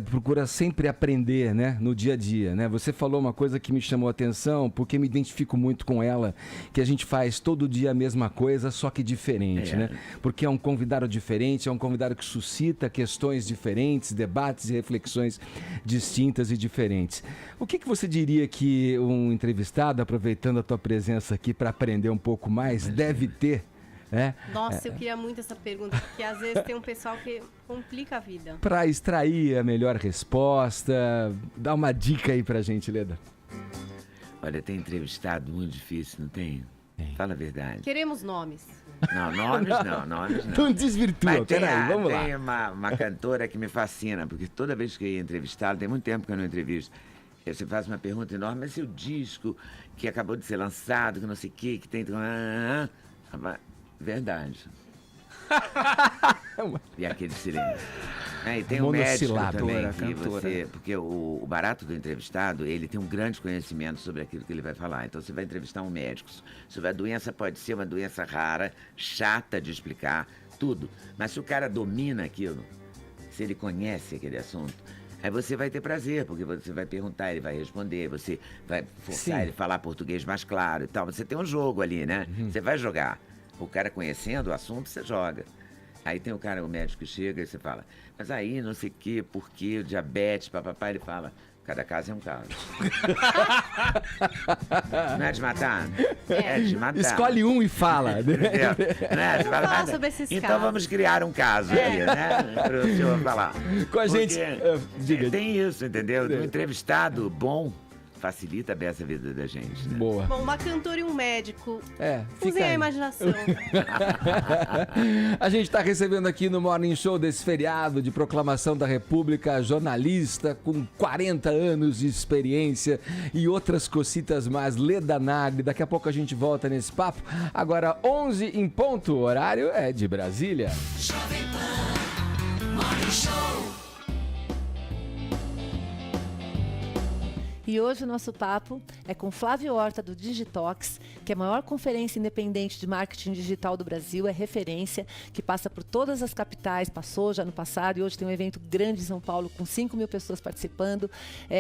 procura sempre aprender, né? No dia a dia, né? Você falou uma coisa que me chamou a atenção, porque me identifico muito com ela, que a gente faz todo dia a mesma coisa, só que diferente, né? Porque é um convidado diferente, é um convidado que suscita questões diferentes, debates e reflexões distintas e diferentes. O que você diria que um entrevistado, aproveitando a tua presença aqui para aprender um pouco mais, deve ter? Nossa, eu queria muito essa pergunta, porque às vezes tem um pessoal que complica a vida. Para extrair a melhor resposta, dá uma dica aí pra gente, Leda. Olha, tem entrevistado muito difícil, não tem? Fala a verdade. Queremos nomes. Não, nomes não. Não desvirtua, peraí, vamos lá. Tem uma cantora que me fascina, porque toda vez que eu ia entrevistá-la, tem muito tempo que eu não entrevisto, você faz uma pergunta enorme, mas seu disco que acabou de ser lançado, que não sei o que tem... Verdade. E aquele silêncio. E tem um médico também, porque o barato do entrevistado, ele tem um grande conhecimento sobre aquilo que ele vai falar. Então você vai entrevistar um médico. A doença pode ser uma doença rara, chata de explicar, tudo. Mas se o cara domina aquilo, se ele conhece aquele assunto, aí você vai ter prazer, porque você vai perguntar, ele vai responder, você vai forçar ele a falar português mais claro e tal. Você tem um jogo ali, né? Você vai jogar. O cara conhecendo o assunto, você joga. Aí tem o médico que chega e você fala, mas aí não sei o que, por que, diabetes, papapá, ele fala, cada caso é um caso. Não é de matar? É de matar. Escolhe um e fala. Você fala sobre esses então casos. Vamos criar um caso aí, né? Para o senhor falar. Com a gente... Diga. Tem isso, entendeu? Um entrevistado bom facilita bem essa vida da gente, né? Boa. Bom, uma cantora e um médico. Fica a imaginação. A gente está recebendo aqui no Morning Show desse feriado de proclamação da República, jornalista com 40 anos de experiência e outras cocitas mais, Leda Nagli. Daqui a pouco a gente volta nesse papo. Agora 11 em ponto, o horário é de Brasília. Jovem Pan Morning Show. E hoje o nosso papo é com Flávio Horta, do Digitox, que é a maior conferência independente de marketing digital do Brasil, é referência, que passa por todas as capitais, passou já no passado e hoje tem um evento grande em São Paulo com 5.000 pessoas participando,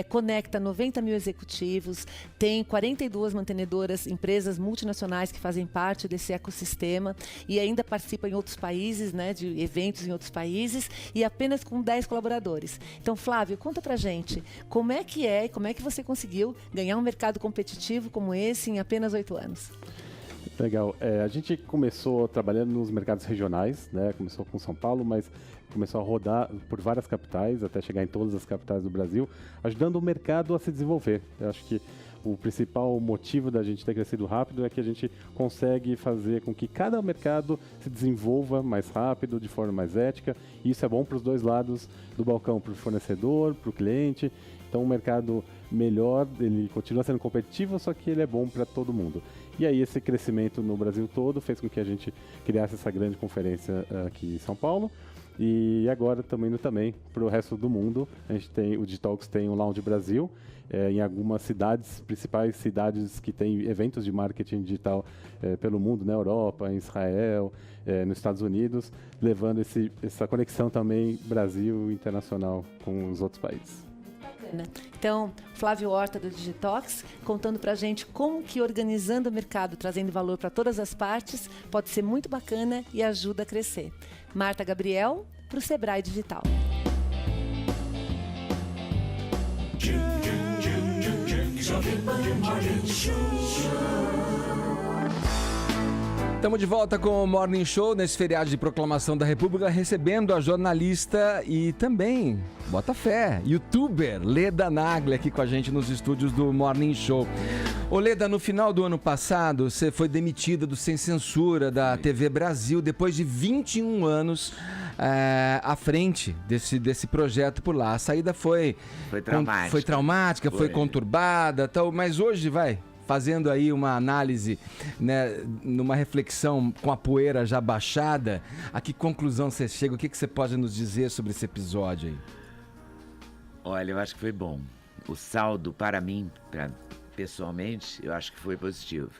conecta 90 mil executivos, tem 42 mantenedoras, empresas multinacionais que fazem parte desse ecossistema e ainda participa em outros países, né, de eventos em outros países e apenas com 10 colaboradores. Então, Flávio, conta pra gente, como é que você conseguiu ganhar um mercado competitivo como esse em apenas 8 anos? Legal. A gente começou trabalhando nos mercados regionais, né? Começou com São Paulo, mas começou a rodar por várias capitais, até chegar em todas as capitais do Brasil, ajudando o mercado a se desenvolver. Eu acho que o principal motivo da gente ter crescido rápido é que a gente consegue fazer com que cada mercado se desenvolva mais rápido, de forma mais ética, e isso é bom para os dois lados do balcão, para o fornecedor, para o cliente. Então, um mercado melhor, ele continua sendo competitivo, só que ele é bom para todo mundo. E aí, esse crescimento no Brasil todo fez com que a gente criasse essa grande conferência aqui em São Paulo. E agora, também para o resto do mundo, a gente tem, o Digitox tem um Lounge Brasil, em algumas cidades, principais cidades que têm eventos de marketing digital pelo mundo, na Europa, em Israel, nos Estados Unidos, levando essa conexão também Brasil internacional com os outros países. Então, Flávio Horta do Digitox, contando pra gente como que organizando o mercado, trazendo valor para todas as partes, pode ser muito bacana e ajuda a crescer. Marta Gabriel, pro Sebrae Digital. Estamos de volta com o Morning Show nesse feriado de proclamação da República, recebendo a jornalista e também, bota fé, youtuber Leda Nagli aqui com a gente nos estúdios do Morning Show. Ô Leda, no final do ano passado, você foi demitida do Sem Censura da TV Brasil depois de 21 anos à frente desse projeto por lá. A saída foi traumática, foi conturbada, tal, mas hoje fazendo aí uma análise, né, numa reflexão com a poeira já baixada, a que conclusão você chega? O que você pode nos dizer sobre esse episódio aí? Olha, eu acho que foi bom. O saldo, para mim, pessoalmente, eu acho que foi positivo.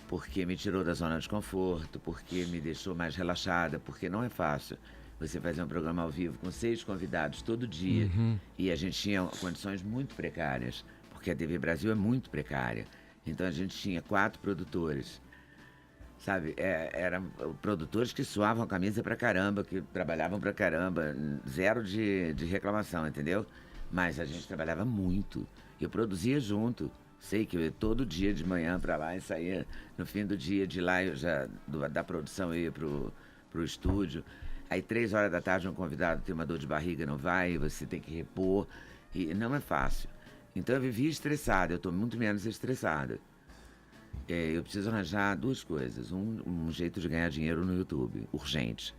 Porque me tirou da zona de conforto, porque me deixou mais relaxada, porque não é fácil você fazer um programa ao vivo com 6 convidados todo dia. E a gente tinha condições muito precárias, porque a TV Brasil é muito precária. Então a gente tinha 4 produtores, sabe? Eram produtores que suavam a camisa pra caramba, que trabalhavam pra caramba, zero de reclamação, entendeu? Mas a gente trabalhava muito. Eu produzia junto. Sei que eu ia todo dia de manhã pra lá e saía no fim do dia de lá, da produção eu ia pro estúdio. Aí 3 horas da tarde um convidado tem uma dor de barriga, não vai, você tem que repor. E não é fácil. Então eu vivia estressada, eu estou muito menos estressada. Eu preciso arranjar 2 coisas. Um jeito de ganhar dinheiro no YouTube, urgente.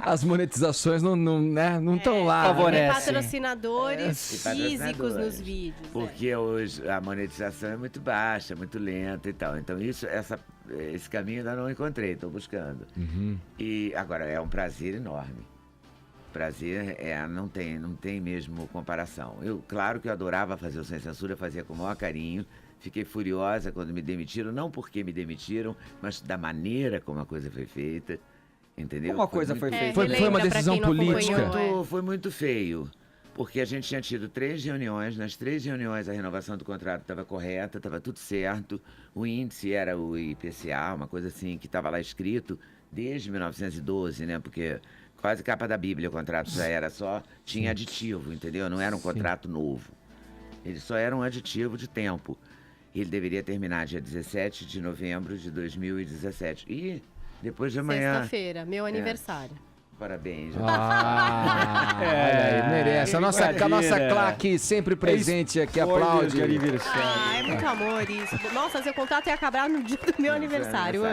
As monetizações não estão lá. Favorecem. Patrocinadores físicos nos vídeos. Porque hoje a monetização é muito baixa, muito lenta e tal. Então esse caminho ainda não encontrei, estou buscando. E agora é um prazer enorme. Prazer não tem mesmo comparação. Claro que eu adorava fazer o Sem Censura, fazia com o maior carinho. Fiquei furiosa quando me demitiram, não porque me demitiram, mas da maneira como a coisa foi feita, entendeu? Como a coisa foi feita? Foi uma decisão política. Foi muito feio, porque a gente tinha tido 3 reuniões, nas 3 reuniões a renovação do contrato estava correta, estava tudo certo, o índice era o IPCA, uma coisa assim, que estava lá escrito desde 1912, né, porque quase capa da Bíblia o contrato já era, tinha aditivo, entendeu? Não era um contrato novo, ele só era um aditivo de tempo. Ele deveria terminar dia 17 de novembro de 2017. E depois de amanhã... Sexta-feira, meu aniversário. Parabéns. Olha aí, merece. A nossa claque sempre presente aqui, aplaude. De aniversário. É muito amor isso. Nossa, seu contrato ia acabar no dia do meu aniversário.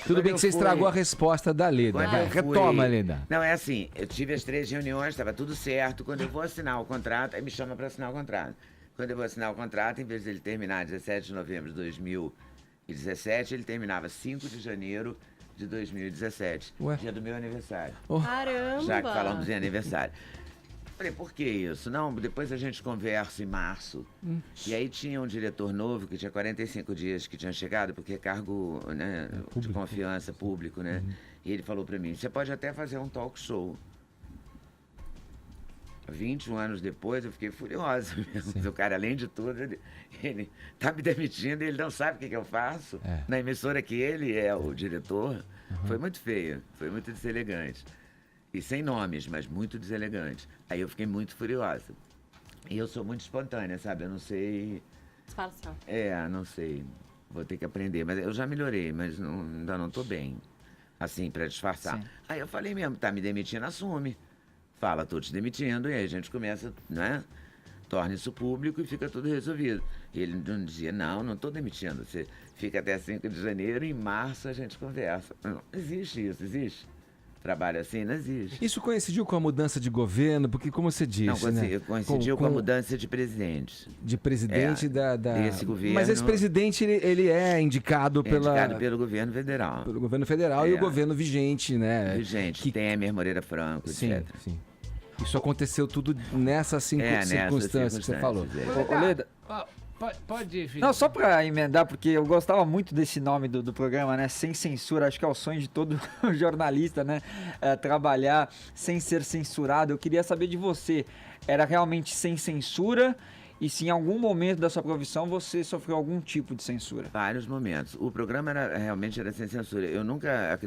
Tudo bem que você estragou a resposta da Leda. Retoma, Leda. Não, é assim, eu tive as 3 reuniões, estava tudo certo. Quando eu vou assinar o contrato, aí me chama para assinar o contrato. Quando eu vou assinar o contrato, em vez de ele terminar 17 de novembro de 2017, ele terminava 5 de janeiro de 2017, dia do meu aniversário. Caramba! Já que falamos em aniversário. Falei, por que isso? Não, depois a gente conversa em março. E aí tinha um diretor novo que tinha 45 dias que tinha chegado, porque é cargo, né, de confiança público, né? E ele falou pra mim, você pode até fazer um talk show. 21 anos depois, eu fiquei furiosa mesmo. O cara, além de tudo, ele tá me demitindo e ele não sabe o que eu faço. Na emissora que ele é o diretor. Foi muito feio, foi muito deselegante. E sem nomes, mas muito deselegante. Aí eu fiquei muito furiosa. E eu sou muito espontânea, sabe? Eu não sei... Disfarçar. Não sei. Vou ter que aprender. Mas eu já melhorei, mas ainda não tô bem. Assim, pra disfarçar. Sim. Aí eu falei mesmo, tá me demitindo, assume. Fala, tô te demitindo, e aí a gente começa, né? Torna isso público e fica tudo resolvido. E ele não dizia, não tô demitindo, você fica até 5 de janeiro, em março a gente conversa. Não existe isso, existe? Trabalho assim, não existe. Isso coincidiu com a mudança de governo, porque como você disse, não, coincidiu com a mudança de presidente. De presidente desse governo. Mas esse presidente, ele é indicado pelo governo federal. Pelo governo federal e o governo vigente, né? Vigente, Temer, Moreira Franco, etc. Sim. Isso aconteceu tudo nessas circunstâncias que você falou. Leda, pode, Felipe. Não, só pra emendar, porque eu gostava muito desse nome do programa, né? Sem censura, acho que é o sonho de todo jornalista, né? Trabalhar sem ser censurado. Eu queria saber de você, era realmente sem censura? E se em algum momento da sua profissão você sofreu algum tipo de censura? Vários momentos. O programa realmente era sem censura. Eu nunca...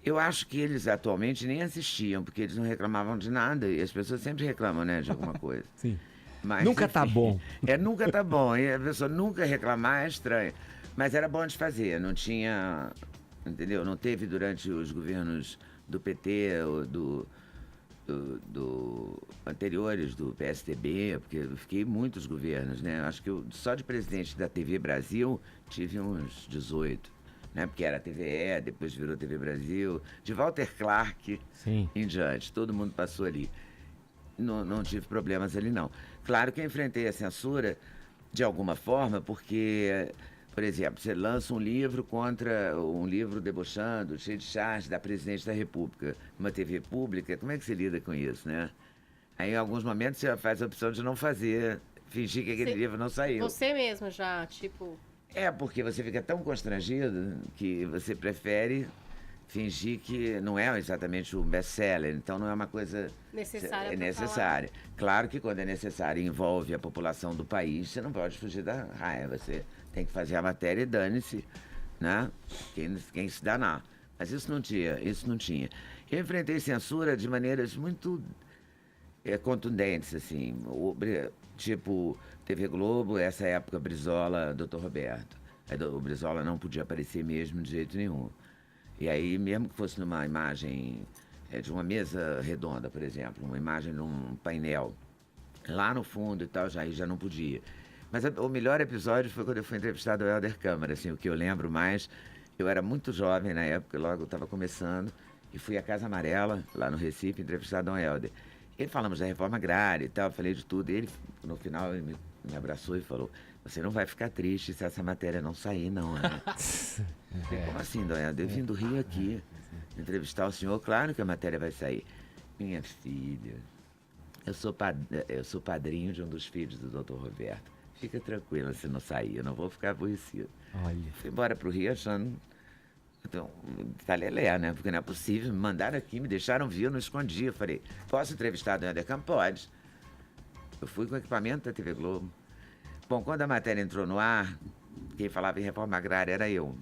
Eu acho que eles atualmente nem assistiam, porque eles não reclamavam de nada. E as pessoas sempre reclamam, né, de alguma coisa. Sim. Mas, nunca tá bom. Nunca tá bom. E a pessoa nunca reclamar é estranho. Mas era bom de fazer, não tinha, entendeu? Não teve durante os governos do PT, ou do anteriores, do PSDB, porque eu fiquei muitos governos, né? Acho que só de presidente da TV Brasil tive uns 18, né? Porque era a TVE, depois virou TV Brasil, de Walter Clark em diante, todo mundo passou ali. Não tive problemas ali, não. Claro que eu enfrentei a censura de alguma forma, porque, por exemplo, você lança um livro contra um livro debochando, cheio de charge da presidente da República, uma TV pública, como é que você lida com isso, né? Aí, em alguns momentos, você faz a opção de não fazer, fingir que aquele livro não saiu. Você mesmo já, tipo... Porque você fica tão constrangido que você prefere fingir que não é exatamente um best-seller, então não é uma coisa... necessária. É necessária. Claro que quando é necessário e envolve a população do país, você não pode fugir da raiva, você tem que fazer a matéria e dane-se, né? Quem se danar. Mas isso não tinha. Eu enfrentei censura de maneiras muito contundentes, assim, tipo TV Globo, essa época Brizola, Dr. Roberto. O Brizola não podia aparecer mesmo de jeito nenhum. E aí, mesmo que fosse numa imagem de uma mesa redonda, por exemplo, uma imagem de um painel, lá no fundo e tal, já não podia. Mas o melhor episódio foi quando eu fui entrevistado ao Helder Câmara, assim, o que eu lembro mais. Eu era muito jovem na época, logo eu estava começando, e fui à Casa Amarela, lá no Recife, entrevistado ao Helder. E falamos da reforma agrária e tal, falei de tudo, e ele, no final, ele me abraçou e falou: você não vai ficar triste se essa matéria não sair, não, né? Como assim, Dona Helder? Eu vim do Rio aqui entrevistar o senhor, claro que a matéria vai sair. Minha filha, eu sou padrinho de um dos filhos do Dr. Roberto. Fica tranquila se não sair, eu não vou ficar aborrecido. Olha. Fui embora pro Rio achando... Então, talelé, né? Porque não é possível. Me mandaram aqui, me deixaram vir, eu não escondi. Eu falei: posso entrevistar a Dona Helder Câmara? Pode. Eu fui com o equipamento da TV Globo. Bom, quando a matéria entrou no ar, quem falava em reforma agrária era eu.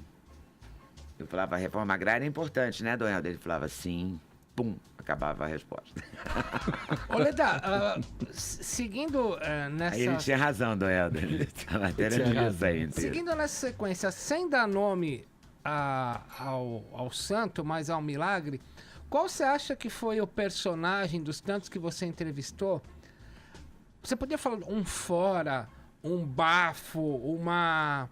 Eu falava: a reforma agrária é importante, né, Dona Helder? Ele falava: sim. Pum, acabava a resposta. Ô, Leda, seguindo nessa... Aí ele tinha razão, Dona Helder. A matéria não ia sair inteira. Seguindo nessa sequência, sem dar nome ao santo, mas ao milagre, qual você acha que foi o personagem dos tantos que você entrevistou? Você podia falar um fora, um bafo, uma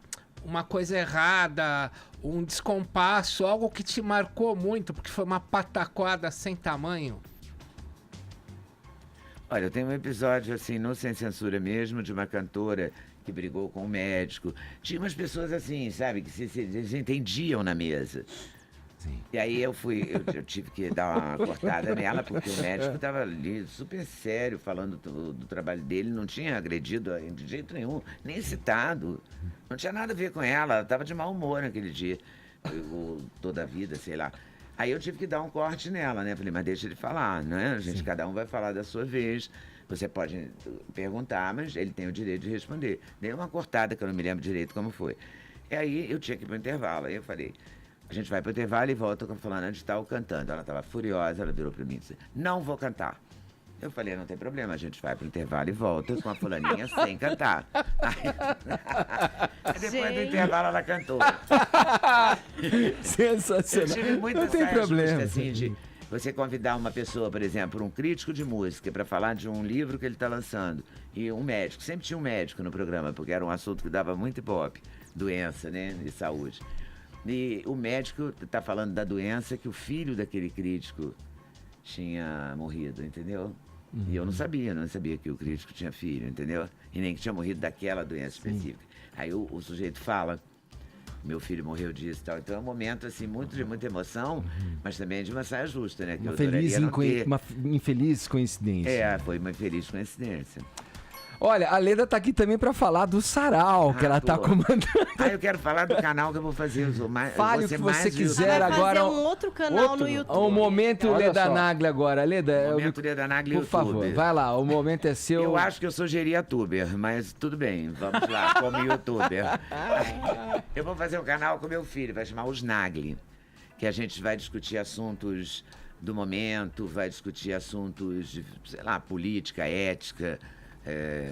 coisa errada, um descompasso, algo que te marcou muito, porque foi uma pataquada sem tamanho? Olha, eu tenho um episódio, assim, no Sem Censura mesmo, de uma cantora que brigou com um médico. Tinha umas pessoas assim, sabe, que se entendiam na mesa. Sim. E aí eu tive que dar uma cortada nela, porque o médico estava ali super sério, falando do trabalho dele, não tinha agredido de jeito nenhum, nem citado. Não tinha nada a ver com ela estava de mau humor naquele dia, ou toda a vida, sei lá. Aí eu tive que dar um corte nela, né? Falei: mas deixa ele falar, né? Gente, cada um vai falar da sua vez. Você pode perguntar, mas ele tem o direito de responder. Dei uma cortada, que eu não me lembro direito como foi. E aí eu tinha que ir pro intervalo. Aí eu falei: a gente vai pro intervalo e volta com a fulana de tal cantando. Ela estava furiosa, ela virou para mim e disse: não vou cantar. Eu falei: não tem problema, a gente vai pro intervalo e volta com a fulaninha sem cantar. Aí depois do intervalo ela cantou. Sensacional. Eu tive muita não tem problema. Assim, de você convidar uma pessoa, por exemplo, um crítico de música, para falar de um livro que ele está lançando, e um médico. Sempre tinha um médico no programa, porque era um assunto que dava muito ibope, doença, né, e saúde. E o médico está falando da doença que o filho daquele crítico tinha morrido, entendeu? Uhum. E eu não sabia que o crítico tinha filho, entendeu? E nem que tinha morrido daquela doença específica. Aí o sujeito fala: meu filho morreu disso e tal. Então é um momento, assim, de muita emoção, mas também de uma saia justa, né? Que uma infeliz coincidência. Foi uma infeliz coincidência. Olha, a Leda tá aqui também pra falar do sarau que ela tá comandando. Eu quero falar do canal que eu vou fazer. Fale o que você quiser agora. Um outro canal no YouTube. O momento Leda Nagli agora. Leda, o momento Leda Nagli por favor, vai lá, o momento é seu. Eu acho que eu sou geriatuber, mas tudo bem, vamos lá, como youtuber. Eu vou fazer um canal com meu filho, vai chamar Os Nagli, que a gente vai discutir assuntos do momento, vai discutir assuntos de, sei lá, política, ética,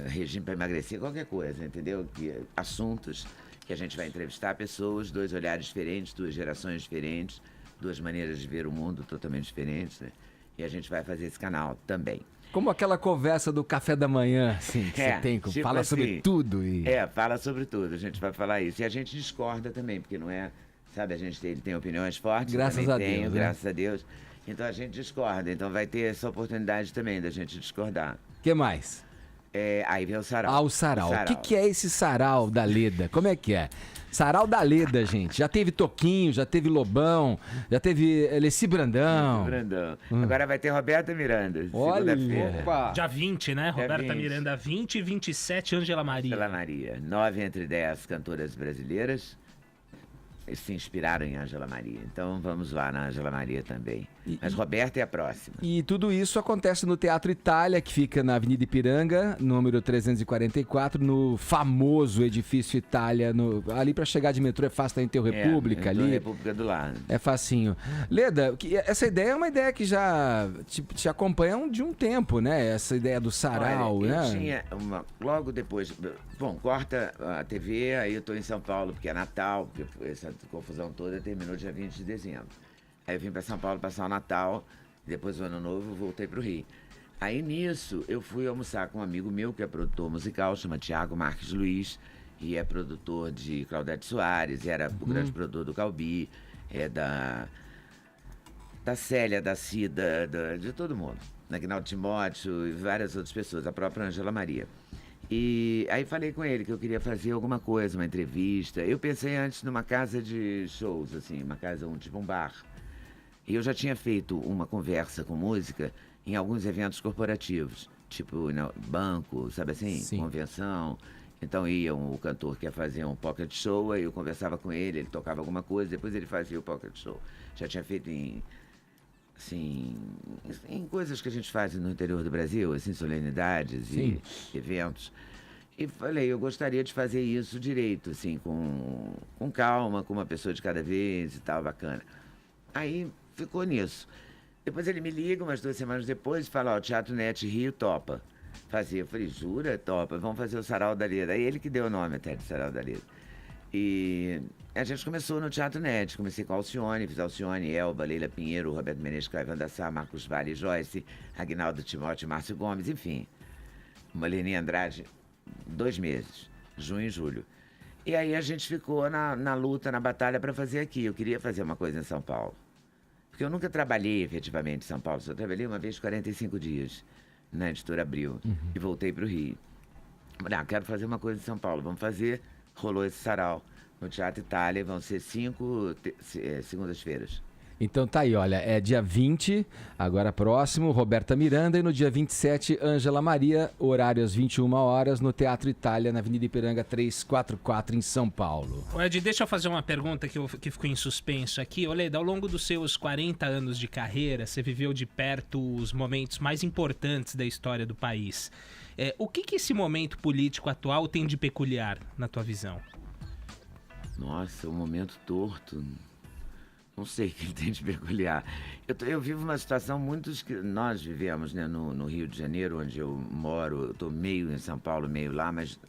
regime para emagrecer, qualquer coisa, entendeu? Assuntos que a gente vai entrevistar pessoas, 2 olhares diferentes, 2 gerações diferentes, 2 maneiras de ver o mundo totalmente diferentes, né? E a gente vai fazer esse canal também. Como aquela conversa do café da manhã, assim, que você tem, tipo fala assim, sobre tudo. Fala sobre tudo, a gente vai falar isso. E a gente discorda também, porque não é, sabe, a gente tem opiniões fortes, graças a Deus, graças a Deus. Então a gente discorda, então vai ter essa oportunidade também da gente discordar. O que mais? Aí vem o sarau. O sarau. O que é esse sarau da Leda? Como é que é? Sarau da Leda, gente. Já teve Toquinho, já teve Lobão, já teve Leci Brandão. Agora vai ter Roberta Miranda, segunda-feira. Dia 20, né? Roberta Miranda, 20 e 27, Ângela Maria. 9 entre 10 cantoras brasileiras. Eles se inspiraram em Ângela Maria. Então vamos lá na Ângela Maria também. Mas Roberta é a próxima. E tudo isso acontece no Teatro Itália, que fica na Avenida Ipiranga, número 344, no famoso Edifício Itália. Ali para chegar de metrô é fácil, tá em Teu República ali. República do lado. É facinho. Leda, essa ideia é uma ideia que já te acompanha de um tempo, né? Essa ideia do sarau, Olha, né? Eu tinha logo depois... Bom, corta a TV, aí eu tô em São Paulo, porque é Natal, porque essa confusão toda terminou dia 20 de dezembro. Aí eu vim para São Paulo passar o Natal, depois o Ano Novo, voltei pro Rio. Aí nisso, eu fui almoçar com um amigo meu, que é produtor musical, chama Thiago Marques Luiz, e é produtor de Claudete Soares, era o grande produtor do Calbi, é da Célia, da Cida, de todo mundo. Aguinaldo Timóteo e várias outras pessoas, a própria Ângela Maria. E aí falei com ele que eu queria fazer alguma coisa, uma entrevista. Eu pensei antes numa casa de shows, assim, uma casa, tipo um bar. E eu já tinha feito uma conversa com música em alguns eventos corporativos, tipo banco, sabe assim? Sim. Convenção. Então ia o cantor que ia fazer um pocket show, aí eu conversava com ele tocava alguma coisa, depois ele fazia o pocket show. Já tinha feito em coisas que a gente faz no interior do Brasil, assim, solenidades e eventos. E falei, eu gostaria de fazer isso direito, assim, com calma, com uma pessoa de cada vez e tal, bacana. Aí ficou nisso. Depois ele me liga, umas 2 semanas depois, e fala, o Teatro Net Rio topa fazer. Eu falei, jura? Topa, vamos fazer o Sarau da Leda. Aí ele que deu o nome até de Sarau da Leda. E a gente começou no Teatro Net, comecei com Alcione, fiz Alcione, Elba, Leila Pinheiro, Roberto Menezes, Caivanda Sá, Marcos Vale, Joyce, Aguinaldo Timóteo, Márcio Gomes, enfim. Maleni Andrade, 2 meses, junho e julho. E aí a gente ficou na luta, na batalha para fazer aqui. Eu queria fazer uma coisa em São Paulo. Porque eu nunca trabalhei efetivamente em São Paulo, só trabalhei uma vez 45 dias na Editora Abril e voltei para o Rio. Falei, quero fazer uma coisa em São Paulo, vamos fazer. Rolou esse sarau no Teatro Itália, vão ser 5 segundas-feiras. Então tá aí, olha, é dia 20, agora próximo, Roberta Miranda, e no dia 27, Ângela Maria, horário às 21 horas, no Teatro Itália, na Avenida Ipiranga 344, em São Paulo. Ed, deixa eu fazer uma pergunta que ficou em suspenso aqui. Leda, ao longo dos seus 40 anos de carreira, você viveu de perto os momentos mais importantes da história do país. O que esse momento político atual tem de peculiar, na tua visão? Nossa, um momento torto. Não sei o que tem de peculiar. Eu vivo uma situação que nós vivemos, né, no Rio de Janeiro, onde eu moro. Eu estou meio em São Paulo, meio lá, mas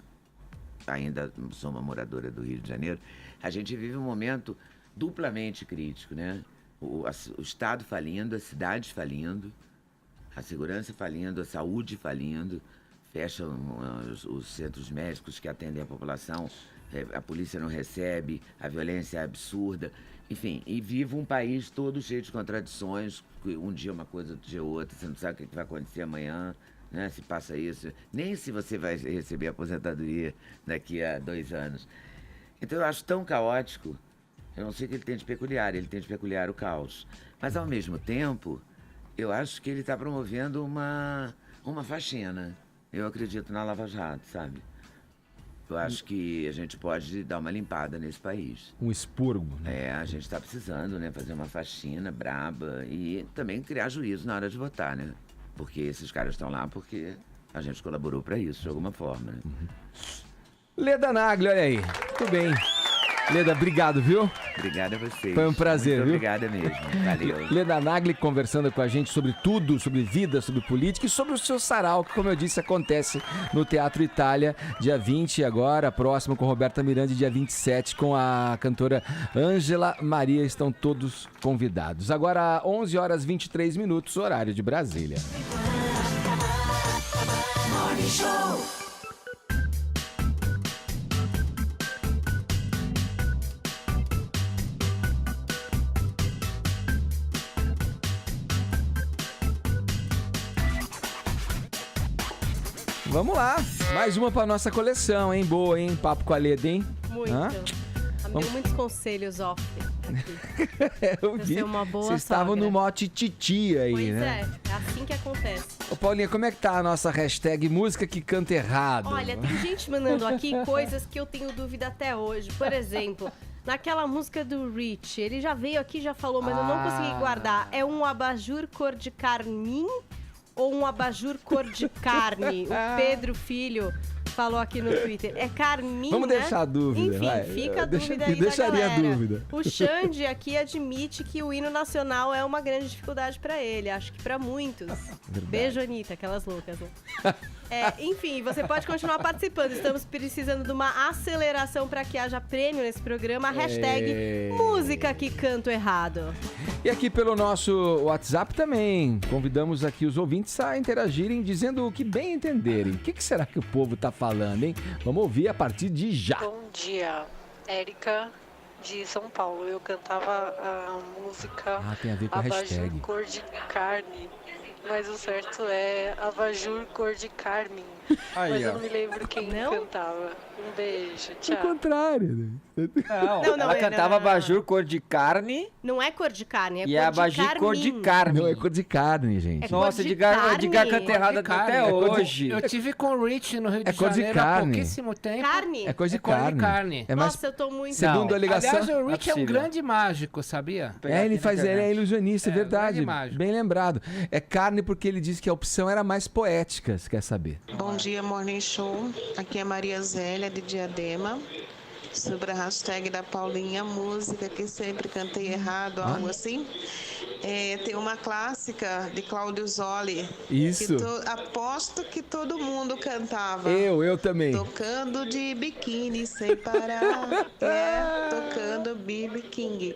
ainda sou uma moradora do Rio de Janeiro. A gente vive um momento duplamente crítico, né? O Estado falindo, as cidades falindo, a segurança falindo, a saúde falindo, fecham os centros médicos que atendem a população, a polícia não recebe, a violência é absurda. Enfim, e vivo um país todo cheio de contradições, um dia uma coisa, outro dia outra, você não sabe o que vai acontecer amanhã, né? Se passa isso, nem se você vai receber aposentadoria daqui a 2 anos. Então eu acho tão caótico, eu não sei o que ele tem de peculiar, ele tem de peculiar o caos. Mas ao mesmo tempo, eu acho que ele está promovendo uma faxina. Eu acredito na Lava Jato, sabe? Eu acho que a gente pode dar uma limpada nesse país. Um expurgo, né? A gente está precisando, né? Fazer uma faxina braba e também criar juízo na hora de votar, né? Porque esses caras estão lá porque a gente colaborou para isso, de alguma forma, né? Leda Nagli, olha aí. Tudo bem. Leda, obrigado, viu? Obrigado a vocês. Foi um prazer, Muito viu? Obrigado mesmo. Valeu. Leda Nagli conversando com a gente sobre tudo, sobre vida, sobre política e sobre o seu sarau, que, como eu disse, acontece no Teatro Itália, dia 20 agora, próximo com Roberta Miranda, dia 27 com a cantora Ângela Maria. Estão todos convidados. Agora, 11 horas 23 minutos, horário de Brasília. Morning Show. Vamos lá, mais uma pra nossa coleção, hein? Boa, hein? Papo com a Leda, hein? Muito. Deu muitos conselhos off aqui. Eu vi. Uma boa Vocês estavam sogra. no mote titi aí, Pois né? é assim que acontece. Ô, Paulinha, como é que tá a nossa hashtag música que canta errado? Olha, tem gente mandando aqui coisas que eu tenho dúvida até hoje. Por exemplo, naquela música do Rich, ele já veio aqui, já falou, mas eu não consegui guardar. É um abajur cor de carmim ou um abajur cor de carne? O Pedro Filho falou aqui no Twitter. É carmim, Vamos né? deixar a dúvida, Enfim, vai. fica a dúvida aí da Deixaria a galera. dúvida. O Xande aqui admite que o hino nacional é uma grande dificuldade pra ele. Acho que pra muitos. Beijo, Anitta, aquelas loucas, né? Enfim, você pode continuar participando. Estamos precisando de uma aceleração para que haja prêmio nesse programa. Hashtag música que canto errado. E aqui pelo nosso WhatsApp também, convidamos aqui os ouvintes a interagirem dizendo o que bem entenderem. O que será que o povo tá falando, hein? Vamos ouvir a partir de já. Bom dia, Érica de São Paulo. Eu cantava a música tem a ver com a Abajur hashtag. Cor de Carne, mas o certo é Abajur Cor de Carmim. Aí, Mas eu ó. não me lembro quem cantava. Um beijo, tchau. O contrário. Não, ela cantava abajur cor de carne. Não é cor de carne, é E cor é de abajur carmim. cor de carne. Não, é cor de carne, gente. É cor Nossa, de Edgar carne. canta errado até hoje. Eu tive com o Rich no Rio de É cor de Janeiro há carne. pouquíssimo tempo. Carne? É coisa de cor carne. de carne. É mais... Nossa, eu tô muito... Segundo a ligação... Aliás, o Não é Rich é um possível. grande mágico, sabia? Ele é ilusionista, é verdade. grande mágico. Bem lembrado. É carne porque ele disse que a opção era mais poética, se quer saber. Bom dia, Morning Show. Aqui é Maria Zélia, de Diadema. Sobre a hashtag da Paulinha, música que sempre cantei errado, algo assim. Tem uma clássica de Cláudio Zoli. Isso. Que aposto que todo mundo cantava. Eu também. Tocando de biquíni sem parar. Tocando B.B. King.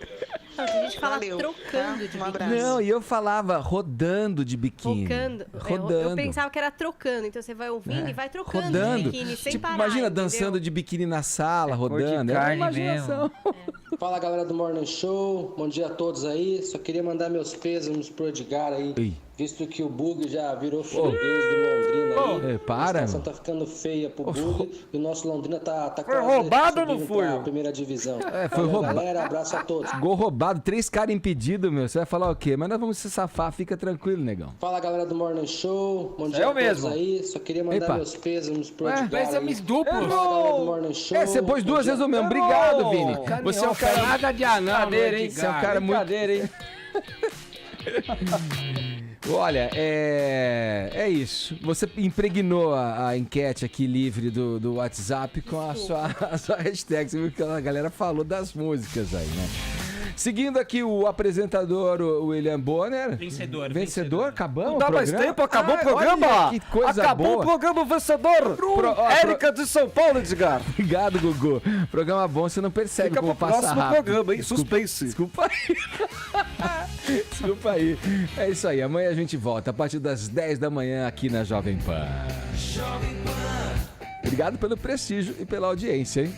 Não, tem gente que fala Valeu, trocando de Um abraço. Não, e eu falava rodando de biquíni. Trocando. Rodando. Eu pensava que era trocando, então você vai ouvindo e vai trocando Rodando. de biquíni sem Tipo, parar. imagina entendeu? dançando de biquíni na sala, cor de rodando. carne É uma imaginação. Fala galera do Morning Show, bom dia a todos aí. Só queria mandar meus pêsames pro Edgar aí, visto que o Bug já virou freguês do Londrina aí. Para, A situação tá ficando feia pro Bug e o nosso Londrina tá quase roubado ou não subindo foi? pra primeira divisão. Foi roubado. Galera, abraço a todos. Gol roubado, 3 caras impedidos, meu. Você vai falar o quê? Mas nós vamos se safar, fica tranquilo, negão. Fala galera do Morning Show, bom dia eu a todos mesmo. aí. Só queria mandar Epa. meus pêsames pro Edgar Pêsames aí. duplos. Fala galera do Morning Show. Você pôs bom 2 dia. vezes o mesmo. Obrigado, Vini. Você é um cara... Nada de anão, Brincadeira, hein? Você é um cara muito... Brincadeira, hein? Olha, é isso. Você impregnou a enquete aqui livre do WhatsApp com a sua hashtag. Você viu que a galera falou das músicas aí, né? Seguindo aqui o apresentador, o William Bonner. Vencedor, acabamos Não dá o mais programa? tempo, acabou o Olha programa. que coisa Acabou boa. o programa vencedor. Érica de São Paulo, Edgar. Obrigado, Gugu. Programa bom, você não percebe Fica como pro passa próximo rápido. programa, hein? Suspense. Desculpa aí. Desculpa aí. É isso aí. Amanhã a gente volta a partir das 10 da manhã aqui na Jovem Pan. Obrigado pelo prestígio e pela audiência, hein?